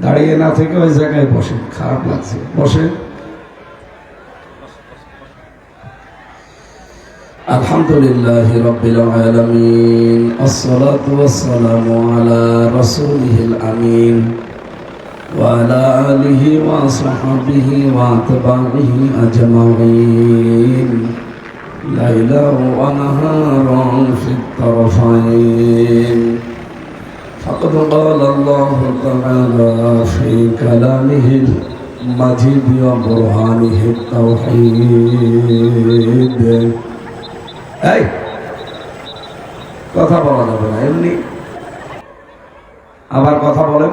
দাঁড়িয়ে না থেকে ওই জায়গায় বসে, খারাপ লাগছে, বসে। আলহামদুলিল্লাহি রাব্বিল আলামিন, আসসালাতু ওয়াসসালামু আলা রাসূলিল আমিন ওয়া আলা আলিহি ওয়া সাহবিহি ওয়া তাবিহি আজমাইন, লাইলান ওয়া নাহারান ফিত তারফাইন। فقد قال الله تعالى في كلامه المجيد وبرهانه التوحيد। এই কথা বলা যাবে না, এমনি আবার কথা বলেন।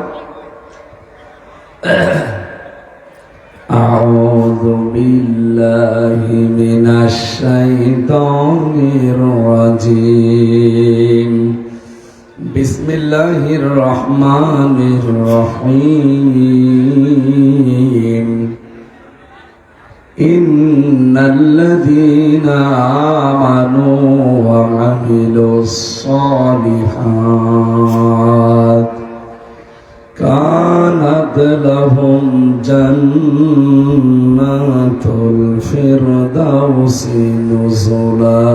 أعوذ بالله من الشيطان الرجيم، بسم الله الرحمن الرحيم، إن الذين آمنوا وعملوا الصالحات كانت لهم جنات الفردوس نزلا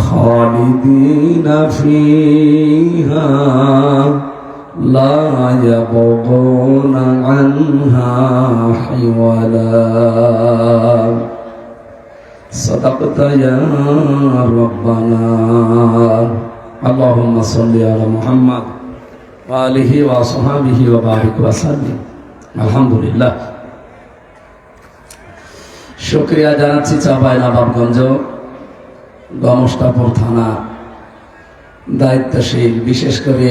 خالدين فيها لا يبغون عنها حولا صدقت يا ربنا اللهم صل على محمد وآله وصحبه وبارك وسلم। আলহামদুলিল্লাহ, শুকরিয়া জানাচ্ছি চাঁপাইনবাবগঞ্জ গমস্তাপুর থানা দায়িত্বশীল, বিশেষ করে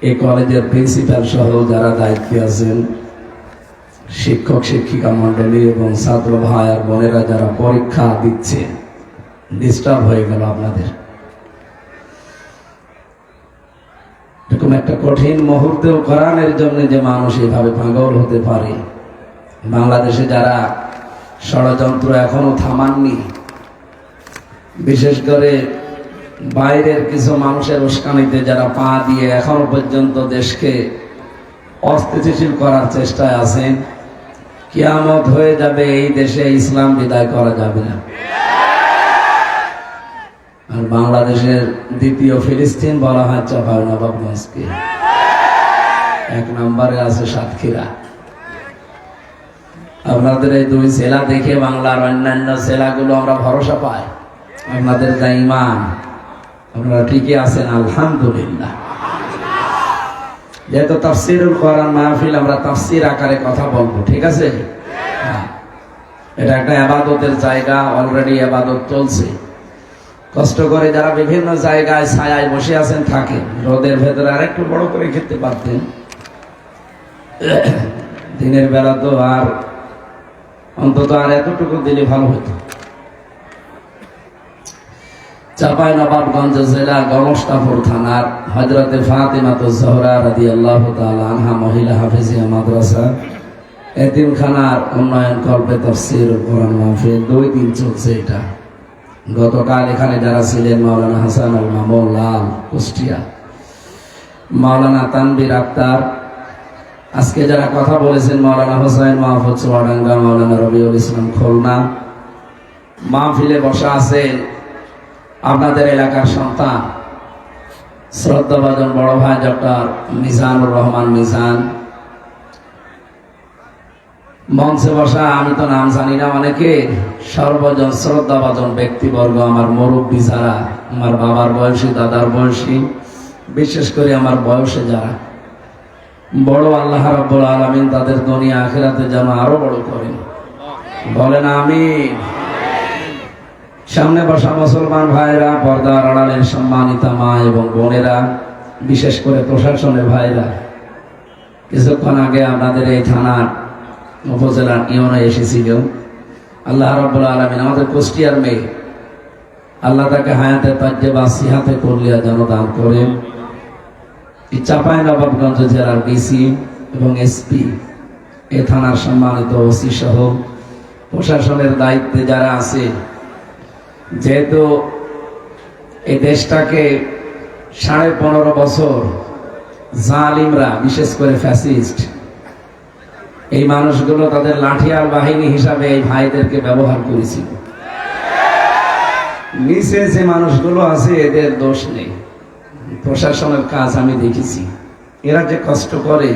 এই কলেজের প্রিন্সিপাল সহ যারা দায়িত্বে আছেন, শিক্ষক শিক্ষিকা মন্ডলী এবং ছাত্র ভাই আর বোনেরা যারা পরীক্ষা দিচ্ছে। ডিস্টার্ব হয়ে গেল আপনাদের। এরকম একটা কঠিন মুহূর্তেও কোরআনের জন্য যে মানুষ এইভাবে পাগল হতে পারে, বাংলাদেশে যারা ষড়যন্ত্র এখনো থামাননি, বিশেষ করে বাইরের কিছু মানুষের উস্কানিতে যারা পা দিয়ে এখনো পর্যন্ত দেশকে অস্থিতিশীল করার চেষ্টায় আছেন, কিয়ামত হয়ে যাবে, এই দেশে ইসলাম বিদায় করা যাবে না। আর বাংলাদেশের দ্বিতীয় ফিলিস্তিন বলা হয় চাঁপাইনবাবগঞ্জকে, 1 নম্বরে আছে সাতক্ষীরা। আপনাদের এই 2 জেলা দেখে বাংলার অন্যান্য জেলাগুলো আমরা ভরসা পাই। আপনাদের যা ঈমান, আপনারা ঠিকই আছেন, আলহামদুলিল্লাহ। যেহেতু তাফসীরুল কোরআন মাহফিল, আমরা তাফসীর আকারে কথা বলবো, ঠিক আছে? এটা একটা ইবাদতের জায়গা, অলরেডি ইবাদত চলছে। কষ্ট করে যারা বিভিন্ন জায়গায় ছায়ায় বসে আছেন থাকেন, রোদের ভেতরে আর একটু বড় করে খেতে পারতেন। দিনের বেলা তো আর অন্তত আর এতটুকু দিলে ভালো হতো। চাঁপাইনবাবগঞ্জ জেলা গমস্তাপুর থানার হযরতে ফাতিমাতুজ জোহরা রাদিয়াল্লাহু তাআলা আনহা মহিলা হাফেজিয়া মাদ্রাসা এতিমখানার উন্নয়ন কল্পে তাফসীরুল কোরআন মাহফিল 2 দিন চলছে। এটা গতকাল এখানে যারা ছিলেন, মাওলানা হাসান আল মামুন লাল কুষ্টিয়া, মাওলানা তানবীর আক্তার, আজকে যারা কথা বলেছেন মাওলানা হোসেন মাহফুজ চুয়াডাঙ্গা, মাওলানা রবিউল ইসলাম খুলনা, মাহফিলে বসা আছেন আপনাদের এলাকার সন্তান শ্রদ্ধাভাজন বড় ভাই ডক্টর মিজানুর রহমান মিজান, মঞ্চে বসা আমি তো নাম জানি না অনেকে, সর্বজন শ্রদ্ধাভাজন ব্যক্তিবর্গ, আমার মুরব্বী যারা, আমার বাবার বয়সী, দাদার বয়সী, বিশেষ করে আমার বয়সে যারা বড়, আল্লাহ রাব্বুল আলামিন তাদের দুনিয়া আখিরাতে যেন আরো বড় করেন, বলেন আমিন। সামনে বসা মুসলমান ভাইরা, পর্দার আড়ালের সম্মানিতা মা এবং বোনেরা, বিশেষ করে প্রশাসনের ভাইরা, কিছুক্ষণ আগে আপনাদের এই থানার উপজেলার ইউনো এসেছিল। আল্লাহ রাব্বুল আলামিন আমাদের কুষ্টিয়ার মেয়ে, আল্লাহ তাকে হায়াতে তাজ্জেবা সিহাতে করলিয়া যেন দান করেন। এই চাঁপাইনবাবগঞ্জ জেলার ডিসি এবং এসপি, এ থানার সম্মানিত ওসি সহ প্রশাসনের দায়িত্বে যারা আছে, যেহেতু এই দেশটাকে 15.5 বছর জালিমরা, বিশেষ করে ফ্যাসিস্ট, এই মানুষগুলো তাদের লাঠিয়াল বাহিনী হিসাবে এই ভাইদেরকে ব্যবহার করেছিল। নিচে যে মানুষগুলো আছে এদের দোষ নেই, প্রশাসনের কাজ আমি দেখেছি। এরা যে কষ্ট করে,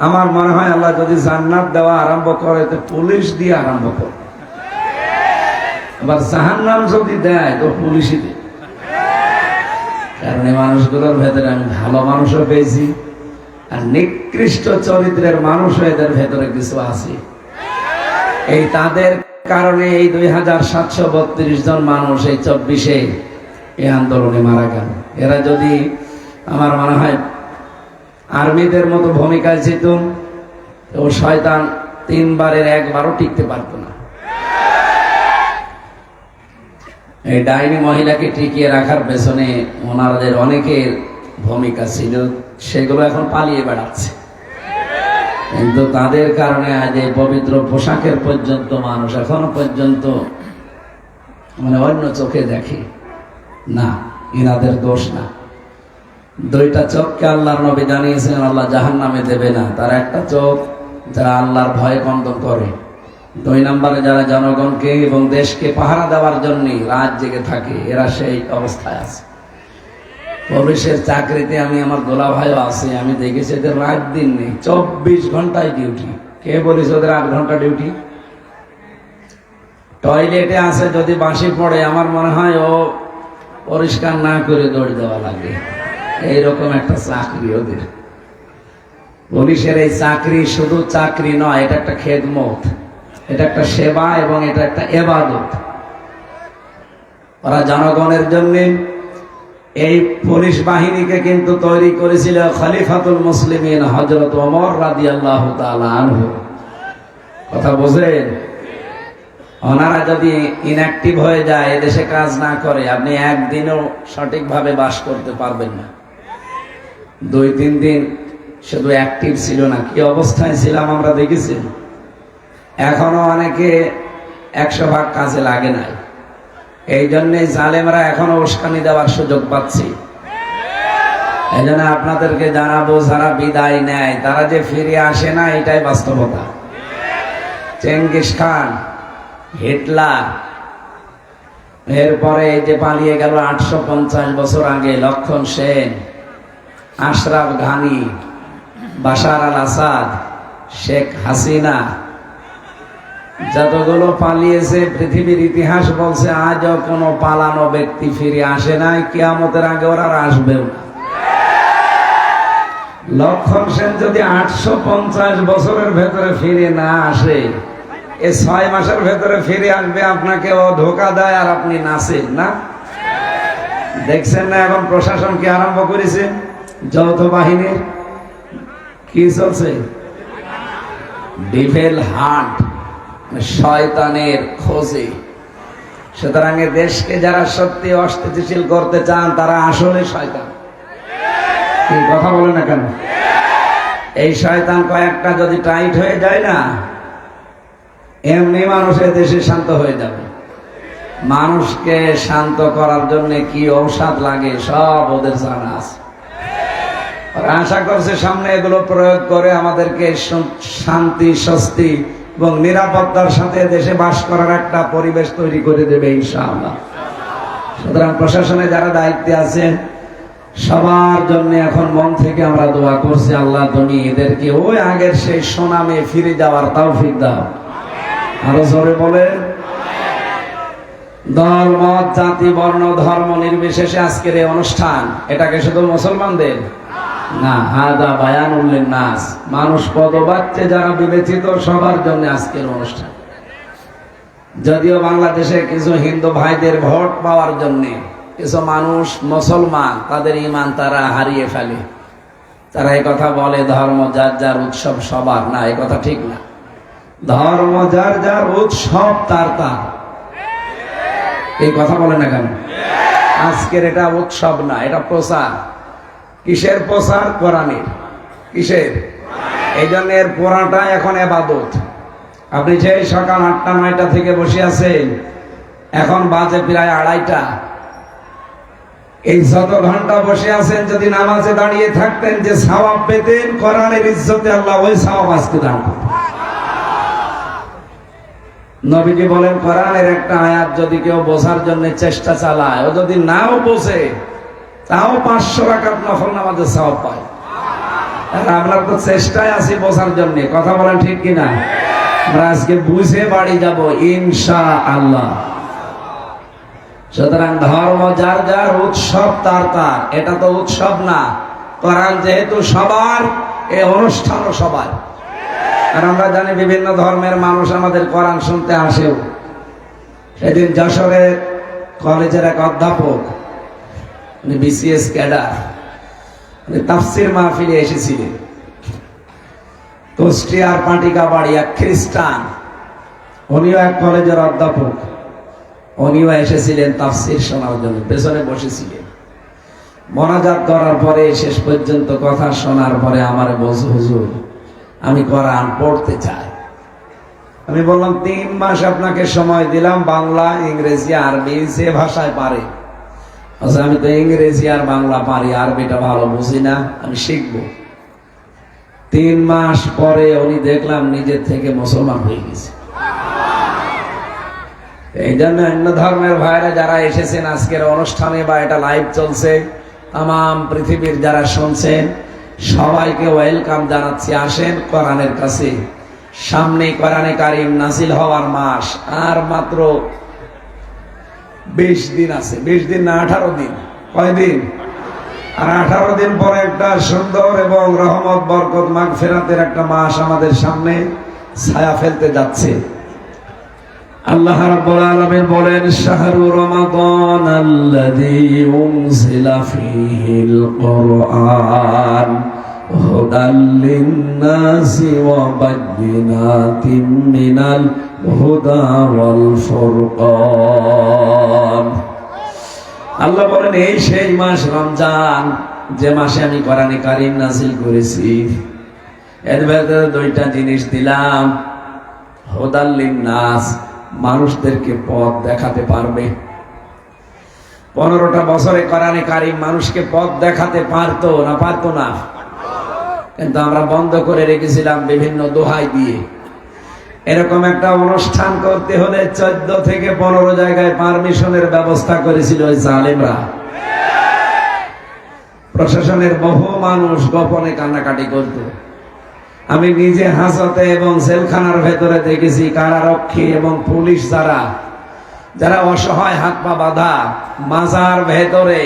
আমার মনে হয় আল্লাহ যদি জান্নাত দেওয়া আরম্ভ করে তো পুলিশ দিয়ে আরম্ভ করে, আবার জাহান্নাম যদি দেয় তো পুলিশই দেয়। কারণ এই মানুষগুলোর ভেতরে আমি ভালো মানুষও পেয়েছি, আর নিকৃষ্ট চরিত্রের মানুষও এদের ভেতরে কিছু আছে। এই তাদের কারণে এই 2732 জন মানুষ এই 24-এ এই আন্দোলনে মারা গেল। এরা যদি আমার মনে হয় আর্মিদের মতো ভূমিকায় যেত, ও শয়তান 3 বারের 1 বারও টিকতে পারতো না। এই ডাইনি মহিলাকে টিকিয়ে রাখার পেছনে ওনাদের অনেকের ভূমিকা ছিল, সেগুলো এখন পালিয়ে বেড়াচ্ছে। কিন্তু তাদের কারণে আজ এই পবিত্র পোশাকের পর্যন্ত মানুষ এখনো পর্যন্ত মানে অন্য চোখে দেখে না। ইনাদের দোষ না। 2টা চোখকে আল্লাহর নবী জানিয়েছেন আল্লাহ জাহান্নামে দেবে না। তার একটা চোখ যারা আল্লাহর ভয়ে কন্দন করে, 2 নম্বরে যারা জনগণকে এবং দেশকে পাহারা দেওয়ার জন্য রাত জেগে থাকে, এরা সেই অবস্থায় আছে। পুলিশের চাকরিতে আমি আমার দোলা ভাইও আছে, আমি দেখেছি এদের রাত দিন নেই, 24 ঘন্টায় ডিউটি। কে বলিস ওদের 8 ঘন্টা ডিউটি? টয়লেটে আছে, যদি বাঁশি পড়ে আমার মনে হয় ও পরিষ্কার না করে দৌড় দেওয়া লাগে। এইরকম একটা চাকরি ওদের। পুলিশের এই চাকরি শুধু চাকরি নয়, এটা একটা খেদমত, এটা একটা সেবা এবং এটা একটা ইবাদত। ওরা জনগণের জন্য এই পুলিশ বাহিনীকে কিন্তু তৈরি করেছিল খলিফাতুল মুসলিমিন হযরত ওমর রাদিয়াল্লাহু তাআলা আনহু। কথা বোঝেন? ওনারা যদি ইনঅ্যাক্টিভ হয়ে যায়, এদেশে কাজ না করে, আপনি একদিনও সঠিকভাবে বাস করতে পারবেন না। 2-3 দিন শুধু অ্যাক্টিভ ছিল না, কি অবস্থায় ছিলাম আমরা দেখেছি। এখনো অনেকে 100 ভাগ কাজে লাগে নাই। এই জন্যে জালেমরা এখনো উস্কানি দেওয়ার সুযোগ পাচ্ছে। এই জন্য আপনাদেরকে জানাবো, যারা বিদায় নেয় তারা যে ফিরে আসে না, এটাই বাস্তবতা। চেঙ্গিস খান, হিটলার, এরপরে এই যে পালিয়ে গেল 850 বছর আগে লক্ষণ সেন, আশরাফ ঘানি, বাশার আল আসাদ, শেখ হাসিনা, যতগুলো পালিয়েছে পৃথিবীর ইতিহাস বলছে আজও কোনো পালানো ব্যক্তি ফিরে আসে নাই, কিয়ামতের আগে ওরা আর আসবেও না। লক্ষণ সেন যদি 850 বছরের ভেতরে ফিরে না আসে, এই 6 মাসের ভেতরে ফিরে আসবে, আপনাকে ও ধোকা দেয় আর আপনি নাচেন না। দেখছেন না এখন প্রশাসন কি আরম্ভ করেছে? যৌথ বাহিনীর কি চলছে? ডিভেল হান্ট, শয়তানের খোঁজে। সুতরাং দেশকে যারা সত্যি অস্থিতিশীল করতে চান তারা আসলে শয়তান। এই কথা বলে না কেন? এই শয়তান কয়েকটা যদি টাইট হয়ে যায় না, এমনি মানুষের দেশে শান্ত হয়ে যাবে। মানুষকে শান্ত করার জন্য কি ঔষধ লাগে সব ওদের জানা আছে। আশা করছে সামনে এগুলো প্রয়োগ করে আমাদেরকে শান্তি, স্বস্তি এবং নিরাপত্তার সাথে দেশে বাস করার একটা পরিবেশ তৈরি করে দেবে ইনশাআল্লাহ। সুতরাং প্রশাসনে যারা দায়িত্বে আছেন সবার জন্য এখন মন থেকে আমরা দোয়া করছি, আল্লাহ তুমি এদেরকে ওই আগের সেই সুনামে ফিরে যাওয়ার তৌফিক দাও। আরো জোরে বলে। দল, মত, জাতি, বর্ণ, ধর্ম নির্বিশেষে আজকের এই অনুষ্ঠান, এটাকে শুধু মুসলমানদের না, হাদা বায়ানুল লিন্নাস, মানুষ পদবাচ্যে যারা বিবেচিত সবার জন্য আজকের অনুষ্ঠান। যদিও বাংলাদেশে কিছু হিন্দু ভাইদের ভোট পাওয়ার জন্য কিছু মানুষ মুসলমান তাদের ঈমান তারা হারিয়ে ফেলে। তারা এই কথা বলে ধর্ম যার যার উৎসব সবার, না, এই কথা ঠিক না। ধর্ম যার যার উৎসব তার তার, এই কথা বলে না কেন? আজকের এটা উৎসব না, এটা প্রচার। কিসের প্রচার? কোরআনের। কিসের? এই জন্য এর পড়াটা এখন ইবাদত। আপনি যে সকাল 8টা-9টা থেকে বসে আছেন, এখন বাজে প্রায় 2:30। এই যত ঘন্টা বসে আছেন যদি নামাজে দাঁড়িয়ে থাকতেন যে সওয়াব পেতেন, কোরআনের ইজ্জতে আল্লাহ ওই সওয়াব আজকে দান করতেন। নবীজি বলেন, কোরআনের একটা আয়াত যদি কেউ বোঝার জন্য চেষ্টা চালায়, ও যদি নাও বোঝে তাও 500 রাকাত নফল নামাজের সওয়াব পায়। আর আমরা তো চেষ্টায় আছি বোঝার জন্য, কথা বলেন ঠিক কিনা? আমরা আজকে বুঝে বাড়ি যাব ইনশাআল্লাহ। সুতরাং ধর্ম যার যার, উৎসব তার তার। এটা তো উৎসব না, কোরআন যেহেতু সবার, এই অনুষ্ঠানও সবার। আর আমরা জানি বিভিন্ন ধর্মের মানুষ আমাদের কোরআন শুনতে আসেও। সেদিন যশোরে কলেজের এক অধ্যাপক, উনি বিসিএস ক্যাডার, তাফসির মাহফিলে এসেছিলেন। কুষ্টিয়ার পাটিকা বাড়ি, এক খ্রিস্টান, উনিও এক কলেজের অধ্যাপক, উনিও এসেছিলেন তাফসির শোনার জন্য, পেছনে বসেছিলেন। মোনাজাত করার পরে শেষ পর্যন্ত কথা শোনার পরে আমারে বলছে, হুজুর আমি কোরআন পড়তে চাই। আমি বললাম 3 মাস আপনাকে সময় দিলাম, বাংলা, ইংরেজি, আরবি যে ভাষায় পারে। আচ্ছা, আমি তো ইংরেজি আর বাংলা পারি, আরবিটা ভালো বুঝি না, আমি শিখবো। 3 মাস পরে উনি দেখলাম নিজের থেকে মুসলমান হয়ে গেছে। এই জন্য অন্য ধর্মের ভাইরা যারা এসেছেন আজকের অনুষ্ঠানে বা এটা লাইভ চলছে, তাম পৃথিবীর যারা শুনছেন সবাইকে ওয়েলকাম জানাচ্ছি। আসেন কোরআনের কাছে। সামনে কোরআনে কারিম নাজিল হওয়ার মাস, আর মাত্র 20 দিন আছে। 20 দিন না 18 দিন? কয়দিন? আর 18 দিন পরে একটা সুন্দর এবং রহমত, বরকত, মাগফিরাতের একটা মাস আমাদের সামনে ছায়া ফেলতে যাচ্ছে। আল্লাহ রাব্বুল আলামিন বলেন, শাহরু রমাদান আল্লাযী উনজিলা ফীহিল কুরআন হুদাল লিন-নাসি ওয়া বায়্যিনাতিম মিনাল হুদা ওয়াল ফুরকান। আল্লাহ বলেন, এই সেই মাস রমজান, যে মাসে আমি কোরআনে কারীম নাযিল করেছি। এর ভেতরে 2টা জিনিস দিলাম। হুদাল লিন-নাস, মানুষদেরকে পথ দেখাতে পারবে। 15টা বছরে কোরআনে কারীম মানুষকে পথ দেখাতে পারতো না? পারতো না? কিন্তু আমরা বন্ধ করে রেখেছিলাম বিভিন্ন দোহাই দিয়ে। এরকম একটা অনুষ্ঠান করতে হলে 14 থেকে 15 জায়গায় পারমিশনের ব্যবস্থা করেছিল ওই জালেমরা। প্রশাসনের বহু মানুষ গোপনে কান্নাকাটি করত। আমি নিজে হাজতে এবং জেলখানার ভেতরে দেখেছি কারারক্ষী এবং পুলিশ যারা অসহায়, হাত পা বাঁধা, মাজার ভেতরে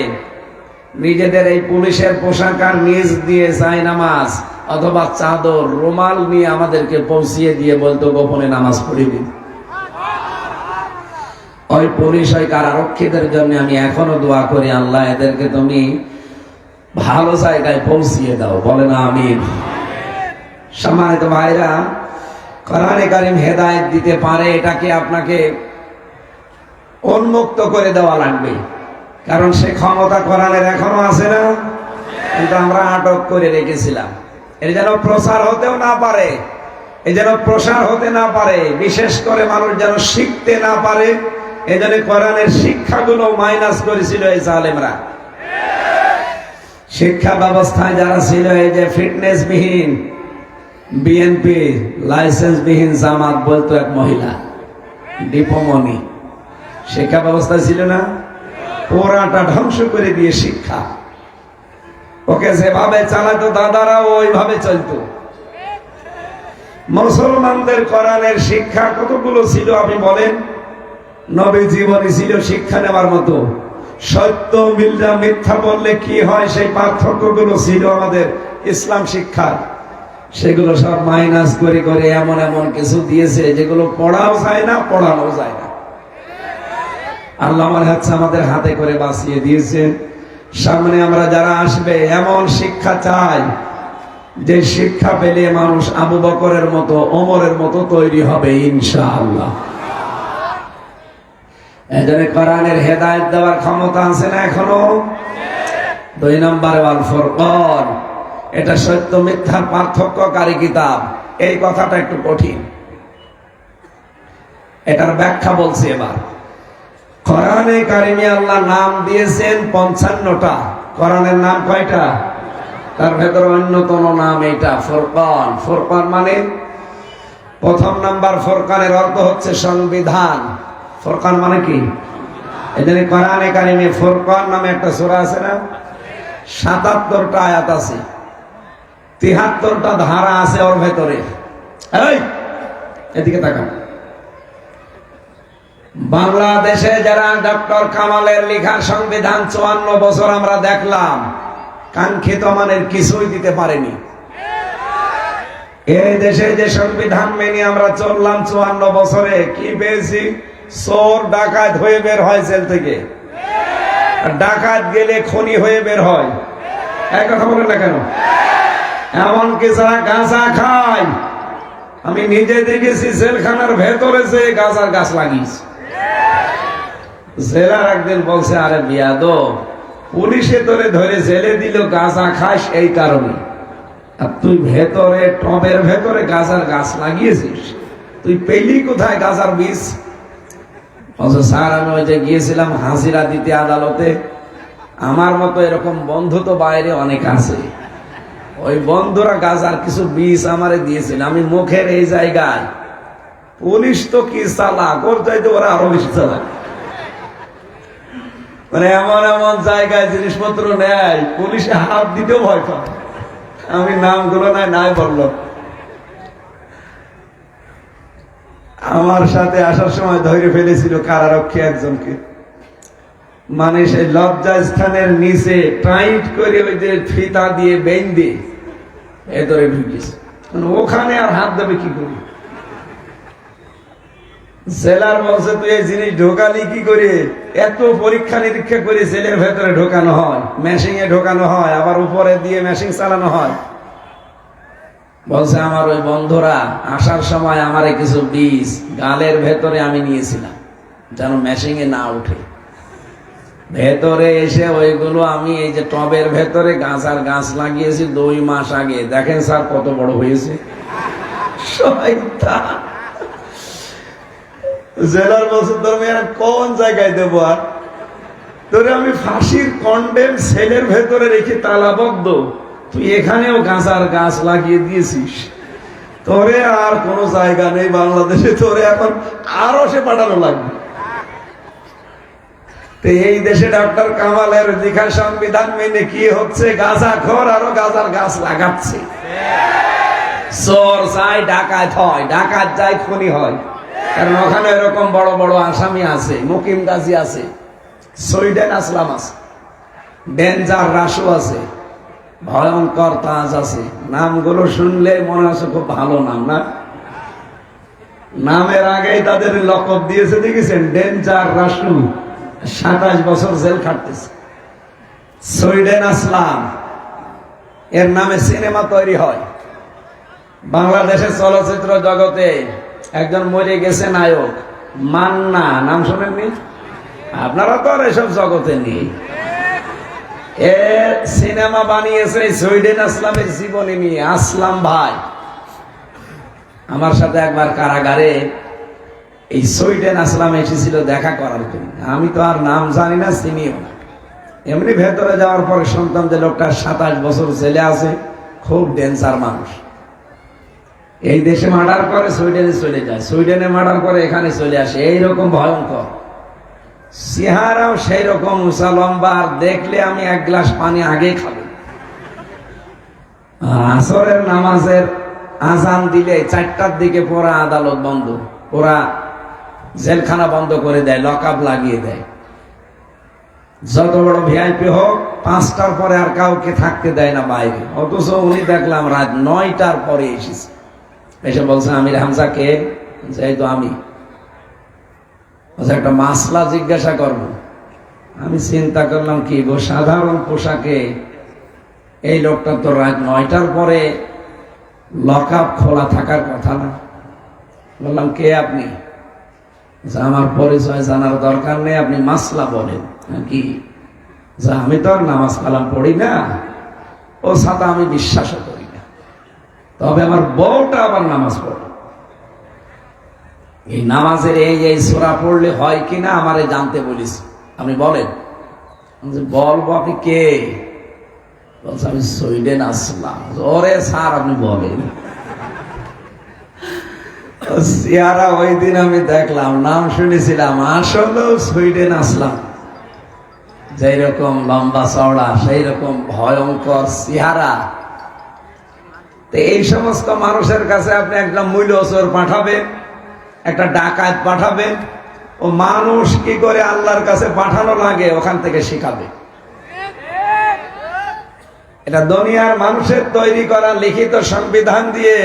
নিজেদের এই পুলিশের পোশাক আর নিজ দিয়ে জায়নামাজ অথবা চাদর, রুমাল নিয়ে আমাদেরকে পৌঁছিয়ে দিয়ে বলতো গোপনে নামাজ পড়িবি। ওই পুলিশ, ওই কারারক্ষীদের জন্য আমি এখনো দোয়া করি, আল্লাহ এদেরকে তুমি ভালো জায়গায় পৌঁছিয়ে দাও। বলে না আমিন। সম্মানিত ভাইরা, কোরআনে কারীম হেদায়েত দিতে পারে, এটাকে আপনাকে উন্মুক্ত করে দেওয়া লাগবে। কারণ সে ক্ষমতা কোরআনের এখনো আছে না, কিন্তু আমরা আটক করে রেখেছিলাম। এর যেন প্রচার হতেও না পারে, এই যেন প্রসার হতে না পারে, বিশেষ করে মানুষ যেন শিখতে না পারে, এই জন্য কোরআনের শিক্ষাগুলো মাইনাস করেছিল এই জালেমরা। শিক্ষা ব্যবস্থায় যারা ছিল, এই যে ফিটনেস বিহীন বিএনপি, লাইসেন্স বিহীন জামাত বলতো এক মহিলা, দীপমণি, শিক্ষা ব্যবস্থা ছিল না, পুরাটা ধ্বংস করে দিয়ে শিক্ষা। ওকে যেভাবে চালাতো দাদারা ওইভাবে চলতো। মুসলমানদের কোরআনের শিক্ষা কতগুলো ছিল আপনি বলেন? নবী জীবনী ছিল শিক্ষা নেওয়ার মতো। সত্য মিল্লা মিথ্যা বললে কি হয় সেই পার্থক্যগুলো ছিল আমাদের ইসলাম শিক্ষা। সেগুলো সব মাইনাস করে করে এমন এমন কিছু দিয়েছে যেগুলো পড়াও যায় না, পড়ানো যায় না। আল্লাহ আমার হাতে আমাদের হাতে করে বাঁচিয়ে দিয়েছেন। সামনে আমরা যারা আসবে এমন শিক্ষা চাই যে শিক্ষা পেলে মানুষ আবু বকরের মতো, ওমরের মতো তৈরি হবে ইনশাআল্লাহ। এজন্য কোরআনের হেদায়েত দেওয়ার ক্ষমতা আছে না এখনো? 2 নম্বরে আল ফুরকান, এটা সত্য মিথ্যার পার্থক্যকারী কিতাব। এই কথাটা একটু কঠিন, এটার ব্যাখ্যা বলছি এবার। কোরআনে কারিমে আল্লাহ নাম দিয়েছেন 55টা। কোরআনের নাম কয়টা? তার ভেতরে অন্যতম নাম এটা ফুরকান। ফুরকান মানে প্রথম নাম্বার ফুরকানের অর্থ হচ্ছে সংবিধান। ফুরকান মানে কি? এজন্য কোরআনে কারিমে ফুরকান নামে একটা সূরা আছে না, 77টা আয়াত আছে, 73টা ধারা আছে ওর ভেতরে। এই এদিকে তাকান। বাংলাদেশে যারা ডক্টর কামালের লেখা সংবিধান 54 বছর আমরা দেখলাম, কাঙ্ক্ষিত মানের কিছুই দিতে পারেনি। এই দেশে যে সংবিধান মেনে আমরা চললাম 54 বছরে, কি পেয়েছি? চোর ডাকাত হয়ে বের হয় জেল থেকে, ডাকাত গেলে খনি হয়ে বের হয়। এক কথা বলেন না কেন? এমনকি যারা গাঁজা খায়, আমি নিজে দেখেছি জেলখানার ভেতরে যে গাঁজার গাছ লাগিয়েছে। জেলার একদিন বলছে, আরে বিয়াদব, পুলিশে তোরে ধরে জেলে দিল গাঁজা খাস এই কারণে, আর তুই ভেতরে টবের ভেতরে গাঁজার গাছ লাগিয়েছিস, তুই পেলি কোথায় গাঁজার বীজ? স্যার আমি ওই যে গিয়েছিলাম হাজিরা দিতে আদালতে, আমার মতো এরকম বন্ধু তো বাইরে অনেক আছে, ওই বন্ধুরা গাঁজার কিছু বীজ আমারে দিয়েছিল, আমি মুখের এই জায়গায়, পুলিশ তো কি চালাক, ওর চাইতে ওরা আরো বেশি চালাক। মানে এমন এমন জায়গায় জিনিসপত্র নেয়, পুলিশে হাত দিতেও ভয় পায়। আমি নামগুলো নাই বললো। আমার সাথে আসার সময় ধরে ফেলেছিল কারারক্ষী একজনকে, মানে সেই লজ্জা স্থানের নিচে টাইট করে ওই যে ফিতা দিয়ে বেঁধে ভেতরে ঢুকিয়েছে, ওখানে আর হাত দেবে কি করে? জেলার বলছে তুই এই জিনিস ঢোকালি কি করে? এত পরীক্ষা নিরীক্ষা করে জেলের ভেতরে ঢোকানো হয়, মেশিং এ ঢোকানো হয়, আবার উপরে দিয়ে মেশিং চালানো হয়। বলছে আমার ওই বন্ধুরা আসার সময় আমারে কিছু বীজ গালের ভেতরে আমি নিয়েছিলাম যেন মেশিং এ না উঠে। ভেতরে এসে ওইগুলো আমি এই যে টবের ভেতরে গাঁজার গাছ লাগিয়েছি 2 মাস আগে, দেখেন স্যার কত বড় হয়েছে। শয়তান। জেলার বছর ধরে কোন জায়গায় দেবো আর তোরে? আমি ফাঁসির কন্ডেম সেলের ভেতরে রেখে তালাবদ্ধ, তুই এখানেও গাঁজার গাছ লাগিয়ে দিয়েছিস, তোরে আর কোনো জায়গা নেই বাংলাদেশে, তোরে এখন আরো সে পাঠানো লাগবে। তো এই দেশে ডক্টর কামালের লেখা সংবিধান মেনে কি হচ্ছে? গাঁজাখোর আরো গাঁজার গাছ লাগাচ্ছে। চোর যায় ডাকাত হয়, ডাকাত যায় খুনি হয়, কারণ ওখানে এরকম বড় বড় আসামি আছে, মুকিম গাজী আছে, সুইডেন আসলাম আছে, ডেঞ্জার রাসু আছে, ভয়ঙ্কর তাজ আছে। নামগুলো শুনলে মনে হচ্ছে খুব ভালো নাম না? নামের আগেই তাদের লকব দিয়েছে, দেখেছেন? ডেঞ্জার রাসু, 27 বছর জেল খাটতেছে। সুইডেন আসলাম, এর নামে সিনেমা তৈরি হয়। বাংলাদেশের চলচ্চিত্র জগতে একজন মরে গেছে নায়ক, মান্না, নাম শোনেননি? আপনারা তো আর এসব জগতে নেই। এ সিনেমা বানিয়েছে সুইডেন আসলামের জীবনী নিয়ে। আসলাম ভাই আমার সাথে একবার কারাগারে এই সুইডেন আসলাম এসেছিল দেখা করার জন্য। আমি তো আর নাম জানি না, চিনিও না। এমনি ভেতরে যাওয়ার পরে শুনতাম যে লোকটা 27 বছর জেলে আছে, খুব ডেঞ্জার মানুষ। এই দেশে মার্ডার করে সুইডেনে চলে যায়, সুইডেনে মার্ডার করে এখানে চলে আসে, এইরকম ভয়ঙ্কর। চেহারাও সেই রকম উঁচা লম্বা, আর দেখলে আমি 1 গ্লাস পানি আগে খাবো। আসরের নামাজের আজান দিলে 4টার দিকে পুরা আদালত বন্ধ, পুরা জেলখানা বন্ধ করে দেয়, লকআপ লাগিয়ে দেয়। যত বড় ভিআইপি হোক 5টার পরে আর কাউকে থাকতে দেয় না বাইরে। অথচ উনি দেখলাম রাত 9টার পরে এসেছে, এসে বলছে আমির হামজা কে? এই তো আমি। একটা মাসলা জিজ্ঞাসা করব। আমি চিন্তা করলাম কি গো, সাধারণ পোশাকে এই লোকটা তো রাত 9টার পরে লকআপ খোলা থাকার কথা না। বললাম কে আপনি? আমার পরিচয় জানার দরকার নেই, আপনি মাসলা বলেন কি? আমি তো আর নামাজ কালাম পড়ি না, ও সাথে আমি বিশ্বাসও করি না, তবে আমার বউটা আবার নামাজ পড়ে। এই নামাজের এই সূরা পড়লে হয় কিনা আমারে জানতে বলিস, আপনি বলেন। বলবো, আপনি কে? বলছে আমি সুইডেন আসলাম। ওরে স্যার আপনি বলেন। চেহারা ওই দিন আমি দেখলাম, নাম শুনেছিলাম, আসলেও সুইডেন আসলাম। যেই রকম লম্বা চওড়া, সেই রকম ভয়ঙ্কর চেহারা। তো এই সমস্ত মানুষের কাছে আপনি একটা মূল্যচোর পাঠাবেন, একটা ডাকাত পাঠাবেন, ও মানুষ কি করে আল্লাহর কাছে পাঠানো লাগে ওখান থেকে শিখাবে। এটা দুনিয়ার মানুষের তৈরি করা লিখিত সংবিধান দিয়ে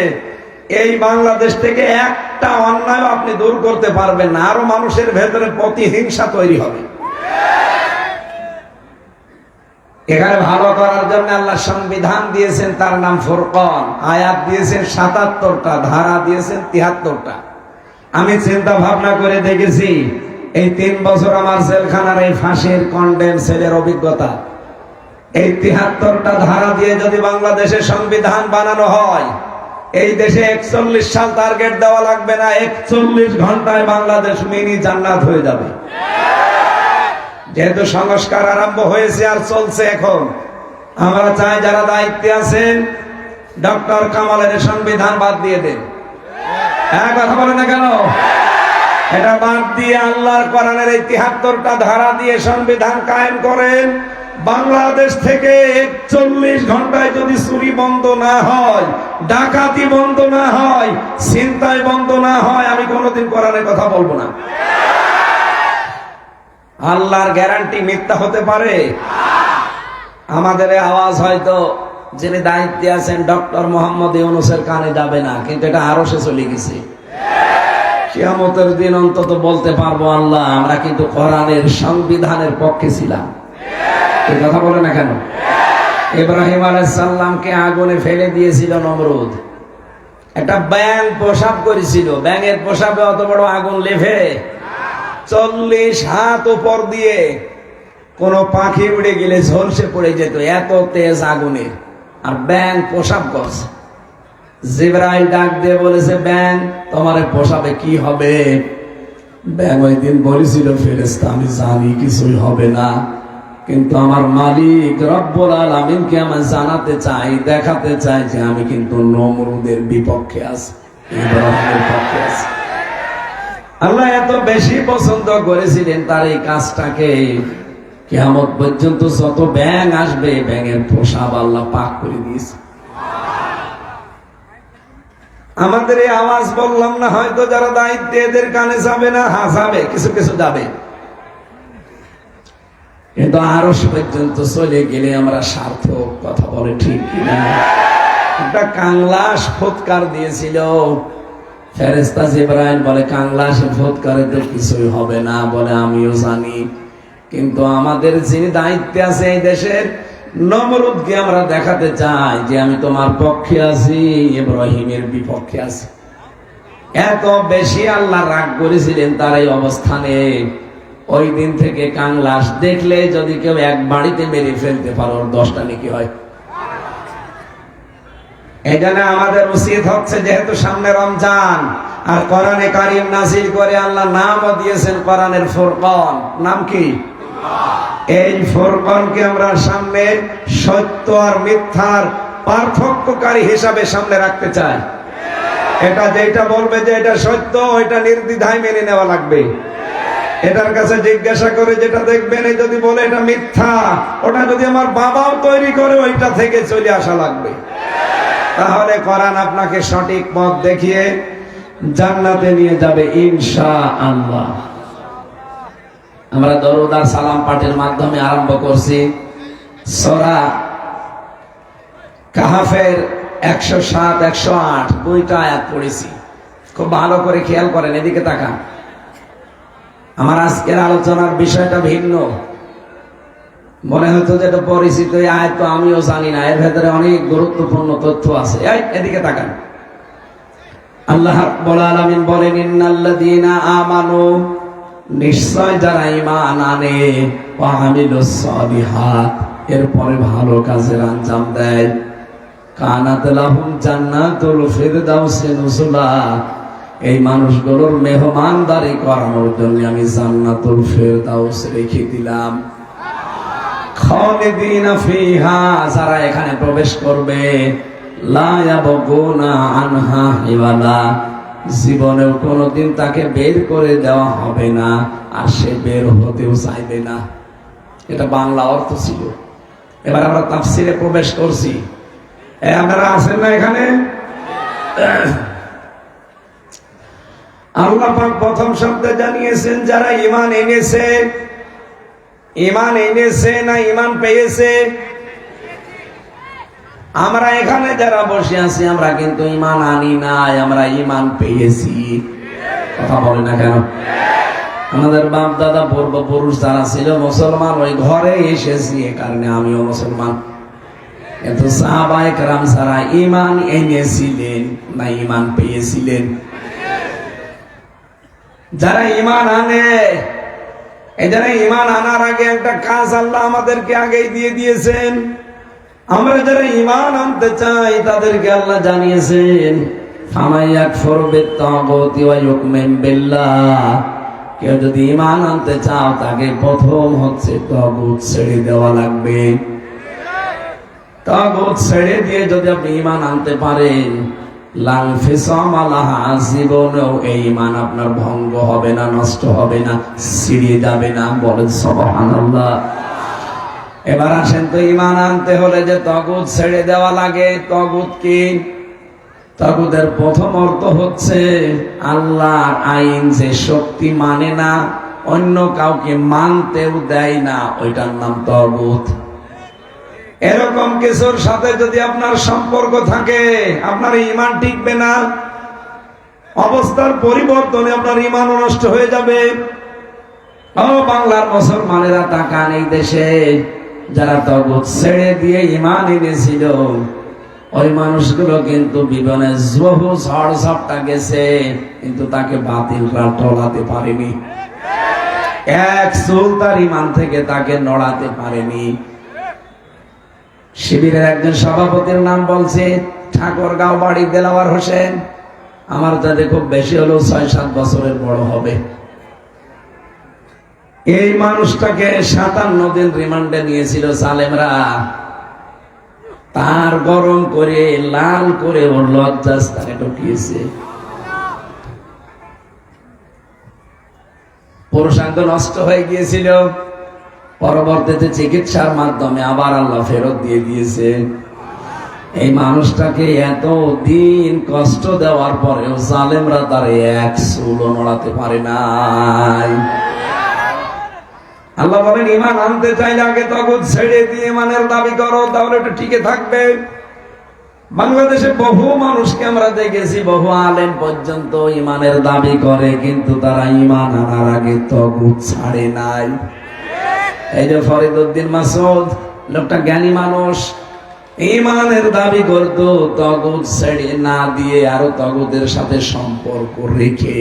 এই বাংলাদেশ থেকে একটা অন্যায় আপনি দূর করতে পারবেন না। আরো মানুষের ভেতরে প্রতিহিংসা তৈরি হবে। এখানে ভালো করার জন্য আল্লাহ সংবিধান দিয়েছেন, তার নাম ফুরকান। আয়াত দিয়েছেন ৭৭টা, ধারা দিয়েছেন ৭৩টা। আমি চিন্তা ভাবনা করে দেখেছি, এই ৩ বছর আমার জেলখানার এই ফাঁসির কন্ডেম সেলের অভিজ্ঞতা, এই ৭৩টা ধারা দিয়ে যদি বাংলাদেশের সংবিধান বানানো হয়, এই দেশে ৪১ সাল টার্গেট দেওয়া লাগবে না, ৪১ ঘন্টায় বাংলাদেশ মিনি জান্নাত হয়ে যাবে। যেহেতু সংস্কার আরম্ভ হয়েছে আর চলছে, এখন আমরা চাই যারা দায়িত্বে আছেন, ডক্টর কামালের সংবিধান বাদ দিয়ে দেন। হ্যাঁ, কথা বলে না কেন? এটা বাদ দিয়ে আল্লাহর কোরআনের এই ৭৩টা ধারা দিয়ে সংবিধান কায়েম করেন। বাংলাদেশ থেকে ৪১ ঘন্টায় যদি চুরি বন্ধ না হয়, ডাকাতি বন্ধ না হয়, ছিনতাই বন্ধ না হয়, আমি কোনোদিন কোরআনের কথা বলবো না। আল্লাহর গ্যারান্টি মিথ্যা হতে পারে? আমাদের আওয়াজ হয়তো যিনি দায়িত্বে আছেন ডক্টর মোহাম্মদ ইউনূসের কানে যাবে না, কিন্তু এটা আরো সে চলে গেছে। কিয়ামতের দিন অন্তত বলতে পারবো, আল্লাহ আমরা কিন্তু কোরআনের সংবিধানের পক্ষে ছিলাম। এই কথা বলে না কেন? ইব্রাহিম আলাইহিস সালামকে আগুনে ফেলে দিয়েছিল নমরুদ। একটা ব্যাঙ প্রসাব করেছিল, ব্যাঙের প্রসাবে অত বড় আগুন লেভে ৪০ হাত উপর দিয়ে কোন পাখি উড়ে গেলে ঝলসে পড়ে যেত, এত তেজ আগুনের। আর ব্যাঙ প্রসাব করছে। জিবরাইল ডাক দিয়ে বলেছে, ব্যাঙ তোমার প্রসাবে কি হবে? ব্যাঙ ওই দিন বলেছিল, ফেরেশতা আমি জানি কিছুই হবে না, কিন্তু আমার মালিক রব্বুল আলামিনকে আমি জানাতে চাই, দেখাতে চাই যে আমি কিন্তু নমরুদের বিপক্ষে আছি, ইব্রাহিমের পক্ষে আছি। আল্লাহ এত বেশি পছন্দ করেছিলেন তার এই কাজটাকে, কিয়ামত পর্যন্ত যত ব্যাঙ আসবে ব্যাঙের প্রসাব আল্লাহ পাক করে দিয়েছে। আমাদের এই আওয়াজ বললাম না, হয়তো যারা দায়িত্বে এদের কানে যাবে না, হ্যাঁ যাবে, কিছু কিছু যাবে, কিন্তু আরশ পর্যন্ত চলে গেলে আমরা সার্থক। কথা বলে ঠিক কিনা? একটা কাংলাস ফুৎকার দিয়েছিল ফেরেশতা জিবরাইল, বলে কাংলাসে ফুৎকারে তো কিছুই হবে না, বলে আমিও জানি, কিন্তু আমাদের যিনি দায়িত্বে আছে এই দেশের নমরুদকে আমরা দেখাতে চাই যে আমি তোমার পক্ষে আছি, ইব্রাহিমের বিপক্ষে আছি। এত বেশি আল্লাহ রাগ করেছিলেন তার এই অবস্থানে। ওই দিন থেকে কাংলাস দেখলে যদি কেউ এক বাড়িতে মেরে ফেলতে পারো, 10টা নাকি হয়। এখানে আমাদের উচিত হচ্ছে, যেহেতু সামনে রমজান আর কোরআনে কারীম নাযিল করে আল্লাহ নামও দিয়েছেন কোরআনের ফুরকান। নাম কি? এই ফুরকানকে আমরা সামনে সত্য আর মিথ্যার পার্থক্যকারী হিসাবে সামনে রাখতে চাই। এটা যেটা বলবে যে এটা সত্য, ওইটা নির্দ্বিধায় মেনে নেওয়া লাগবে। এটার কাছে জিজ্ঞাসা করে যেটা দেখবেন, এই যদি বলে এটা মিথ্যা, ওটা যদি আমার বাবাও তৈরি করে ওইটা থেকে চলে আসা লাগবে। তাহলে কোরআন আপনাকে সঠিক পথ দেখিয়ে জান্নাতে নিয়ে যাবে ইনশাআল্লাহ। আমরা দরুদ আর সালাম পাঠের মাধ্যমে আরম্ভ করছি সূরা কাহফের ১০৭, ১০৮ দুইটা আয়াত পড়েছি। খুব ভালো করে খেয়াল করেন, এদিকে তাকান। আমার আজকের আলোচনার বিষয়টা ভিন্ন। মনে হতো যে এটা পরিচিত আয়াত, তো আমিও জানি না, এর ভেতরে অনেক গুরুত্বপূর্ণ তথ্য আছে। এদিকে তাকান। আল্লাহ রাব্বুল আলামিন বলেন, ইন্নাল্লাযীনা আমানু, নিশ্চয় যারা ঈমান আনে, ওয়া আমিলুস সালিহাত, এরপরে ভালো কাজের আঞ্জাম দেয়, কানাত লাহুম জান্নাতুল ফিরদাউসি নুজুলা, এই মানুষগুলোর মেহমানদারি করানোর জন্য আমি জান্নাতুল ফেরদাউস রেখে দিলাম। খালিদিনা ফিহা, যারা এখানে প্রবেশ করবে, লা ইয়াবগুনা আনহা হিওয়ালা, জীবনেও কোনোদিন তাকে বের করে দেওয়া হবে না, আর সে বের হতেও চাইবে না। এটা বাংলা অর্থ ছিল। এবার আমরা তাফসিরে প্রবেশ করছি। আপনারা আছেন না এখানে? আল্লাহ পাক প্রথম শব্দে জানিয়েছেন যারা ঈমান এনেছে। ঈমান এনেছে না ঈমান পেয়েছে? আমরা এখানে যারা বসে আছি আমরা কিন্তু ঈমান আনি নাই, আমরা ঈমান পেয়েছি। কথা বলে না কেন? আমাদের বাপ দাদা পূর্বপুরুষ যারা ছিল মুসলমান, ওই ঘরে এসেছি, এ কারণে আমিও মুসলমান। কিন্তু সাহাবায়ে কেরাম যারা ঈমান এনেছিলেন না ঈমান পেয়েছিলেন? যারা ঈমান আনে, এই যারা ঈমান আনার আগে একটা কাজ আল্লাহ আমাদেরকে আগেই দিয়ে দিয়েছেন। আমরা যারা ঈমান আনতে চাই তাদেরকে আল্লাহ জানিয়েছেন, ফামাইয়াকফুর বিত্তাগুতি ওয়া ইউমিন বিল্লাহ, কেউ যদি ঈমান আনতে চাও তাকে প্রথম হচ্ছে তাগুত ছেড়ে দেওয়া লাগবে। তাগুত ছেড়ে দিয়ে যদি আপনি ঈমান আনতে পারেন, লাং ফিসামা লাহা, জীবনেও এই ঈমান আপনার ভঙ্গ হবে না, নষ্ট হবে না, ছিঁড়ে যাবে না। বলেন সুবহানাল্লাহ। এবার আসেন তো, ঈমান আনতে হলে যে তাগুত ছেড়ে দেওয়া লাগে, তাগুত কি? তাগুতের প্রথম অর্থ হচ্ছে আল্লাহর আইন যে শক্তি মানে না, অন্য কাউকে মানতেও দেয় না, ওইটার নাম তাগুত। এরকম কিছুর সাথে যদি আপনার সম্পর্ক থাকে, আপনার ঈমান টিকবে না, অবস্থার পরিবর্তনে আপনার ঈমান নষ্ট হয়ে যাবে। ও বাংলার মুসলমানেরা তাকান, এই দেশে যারা তাগুত ছেড়ে দিয়ে ঈমান এনেছিল, ওই মানুষগুলো কিন্তু জীবনে বহু ঝড় ঝাপটা গেছে, কিন্তু তাকে বাতিলরা টলাতে পারেনি। এক চুল তার ঈমান থেকে তাকে নড়াতে পারেনি। শিবিরের একজন সভাপতির নাম বলছে ঠাকুরগাঁও বাড়ি দেলাওয়ার হোসেন। আমার যাতে খুব বেশি হলেও ৬-৭ বছরের বড় হবে। এই মানুষটাকে ৫৭ দিন রিমান্ডে নিয়েছিল সালেমরা। তার গরম করে লাল করে ওর লজ্জাস্থানে ঢুকিয়েছে। পুরুষাঙ্গ নষ্ট হয়ে গিয়েছিল, পরবর্তীতে চিকিৎসার মাধ্যমে আবার আল্লাহ ফেরত দিয়ে দিয়েছে। এই মানুষটাকে এত দিন কষ্ট দেওয়ার পরেও জালেমরা তার এক চুলও নড়াতে পারে নাই। আল্লাহ বলেন, ঈমান আনতে চাইলে আগে তাগুত ছেড়ে দিয়ে ঈমানের দাবি করো, তাহলে এটা টিকে থাকবে। বাংলাদেশে বহু মানুষকে আমরা দেখেছি, বহু আলেম পর্যন্ত ঈমানের দাবি করে, কিন্তু তারা ঈমান আনার আগে তাগুত ছাড়ে নাই। এই যে ফরিদউদ্দিন মাসউদ, লোকটা জ্ঞানী মানুষ, ঈমানের দাবি করত তাগুত ছেড়ে না দিয়ে, আরো তাগুতের সাথে সম্পর্ক রেখে।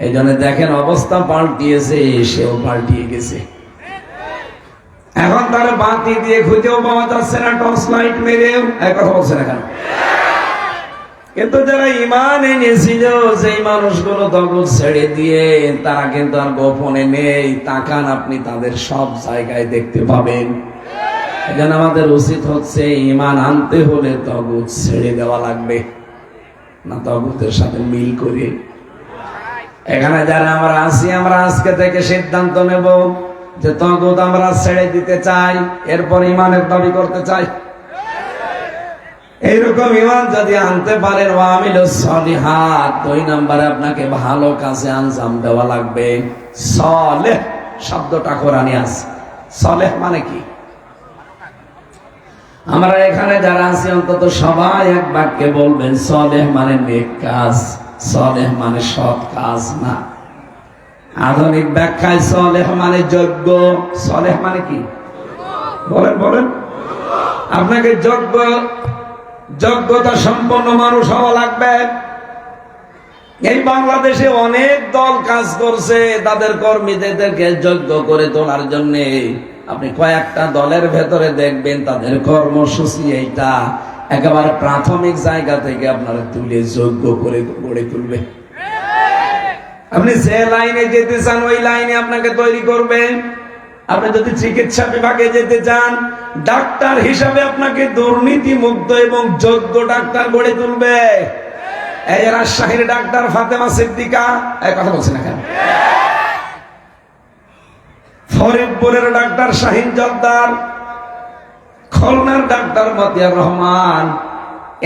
এই জন্য দেখেন অবস্থা পাল্টিয়েছে, সেও পাল্টিয়ে গেছে। এখন তার বাতি দিয়ে খুঁজেও পাওয়া যাচ্ছে না, টর্চ লাইট মেরেও। কথা বলছে না কেন? কিন্তু যারা ঈমান এনেছিল, সেই মানুষগুলো তাগুত ছেড়ে দিয়ে, তারা কিন্তু আর গোপনে নেই। তাকান আপনি, তাদের সব জায়গায় দেখতে পাবেন। এজন্য আমাদের উচিত হচ্ছে ঈমান আনতে হলে তাগুত ছেড়ে দেওয়া লাগবে, না তাগুতের সাথে মিল করে। এখানে যারা আমরা আছি, আমরা আজকে থেকে সিদ্ধান্ত নেব যে তাগুত আমরা ছেড়ে দিতে চাই, এরপর ঈমানের দাবি করতে চাই। এইরকম ঈমান যদি আনতে পারেন, ওয়া আমিলুস সলিহাত, ২ নম্বরে আপনাকে ভালো কাজে আঞ্জাম দেওয়া লাগবে। সলেহ শব্দটা কোরআনে আছে। সলেহ মানে কি? আমরা এখানে যারা আছি অন্তত সবাই এক বাক্যে বলবেন, সলেহ মানে নেক কাজ, সলেহ মানে সৎ কাজ না। আধুনিক ব্যাখ্যায় সলেহ মানে যোগ্য। সলেহ মানে কি? বলেন বলেন। আপনাকে যোগ্যতা সম্পন্ন মানুষ হওয়া লাগবে। এই বাংলাদেশে অনেক দল কাজ করছে তাদের কর্মীদেরকে যোগ্য করে তোলার জন্য। আপনি কয়েকটা দলের ভেতরে দেখবেন তাদের কর্মসূচি এইটা, একেবারে প্রাথমিক জায়গা থেকে আপনারা তুলে যোগ্য করে গড়ে তুলবে। আপনি যে লাইনে যেতে চান ওই লাইনে আপনাকে তৈরি করবে। আপনি যদি চিকিৎসা বিভাগে যেতে চান, ডাক্তার হিসাবে আপনাকে দুর্নীতি মুক্ত এবং যোগ্য ডাক্তার গড়ে তুলবে। এই রাজশাহীর ডাক্তার ফাতেমা সিদ্দিকা, এই কথা বলছি না কেন? ফরিদপুরের ডাক্তার শাহিন জর্দার, খুলনার ডাক্তার মতিয়ার রহমান,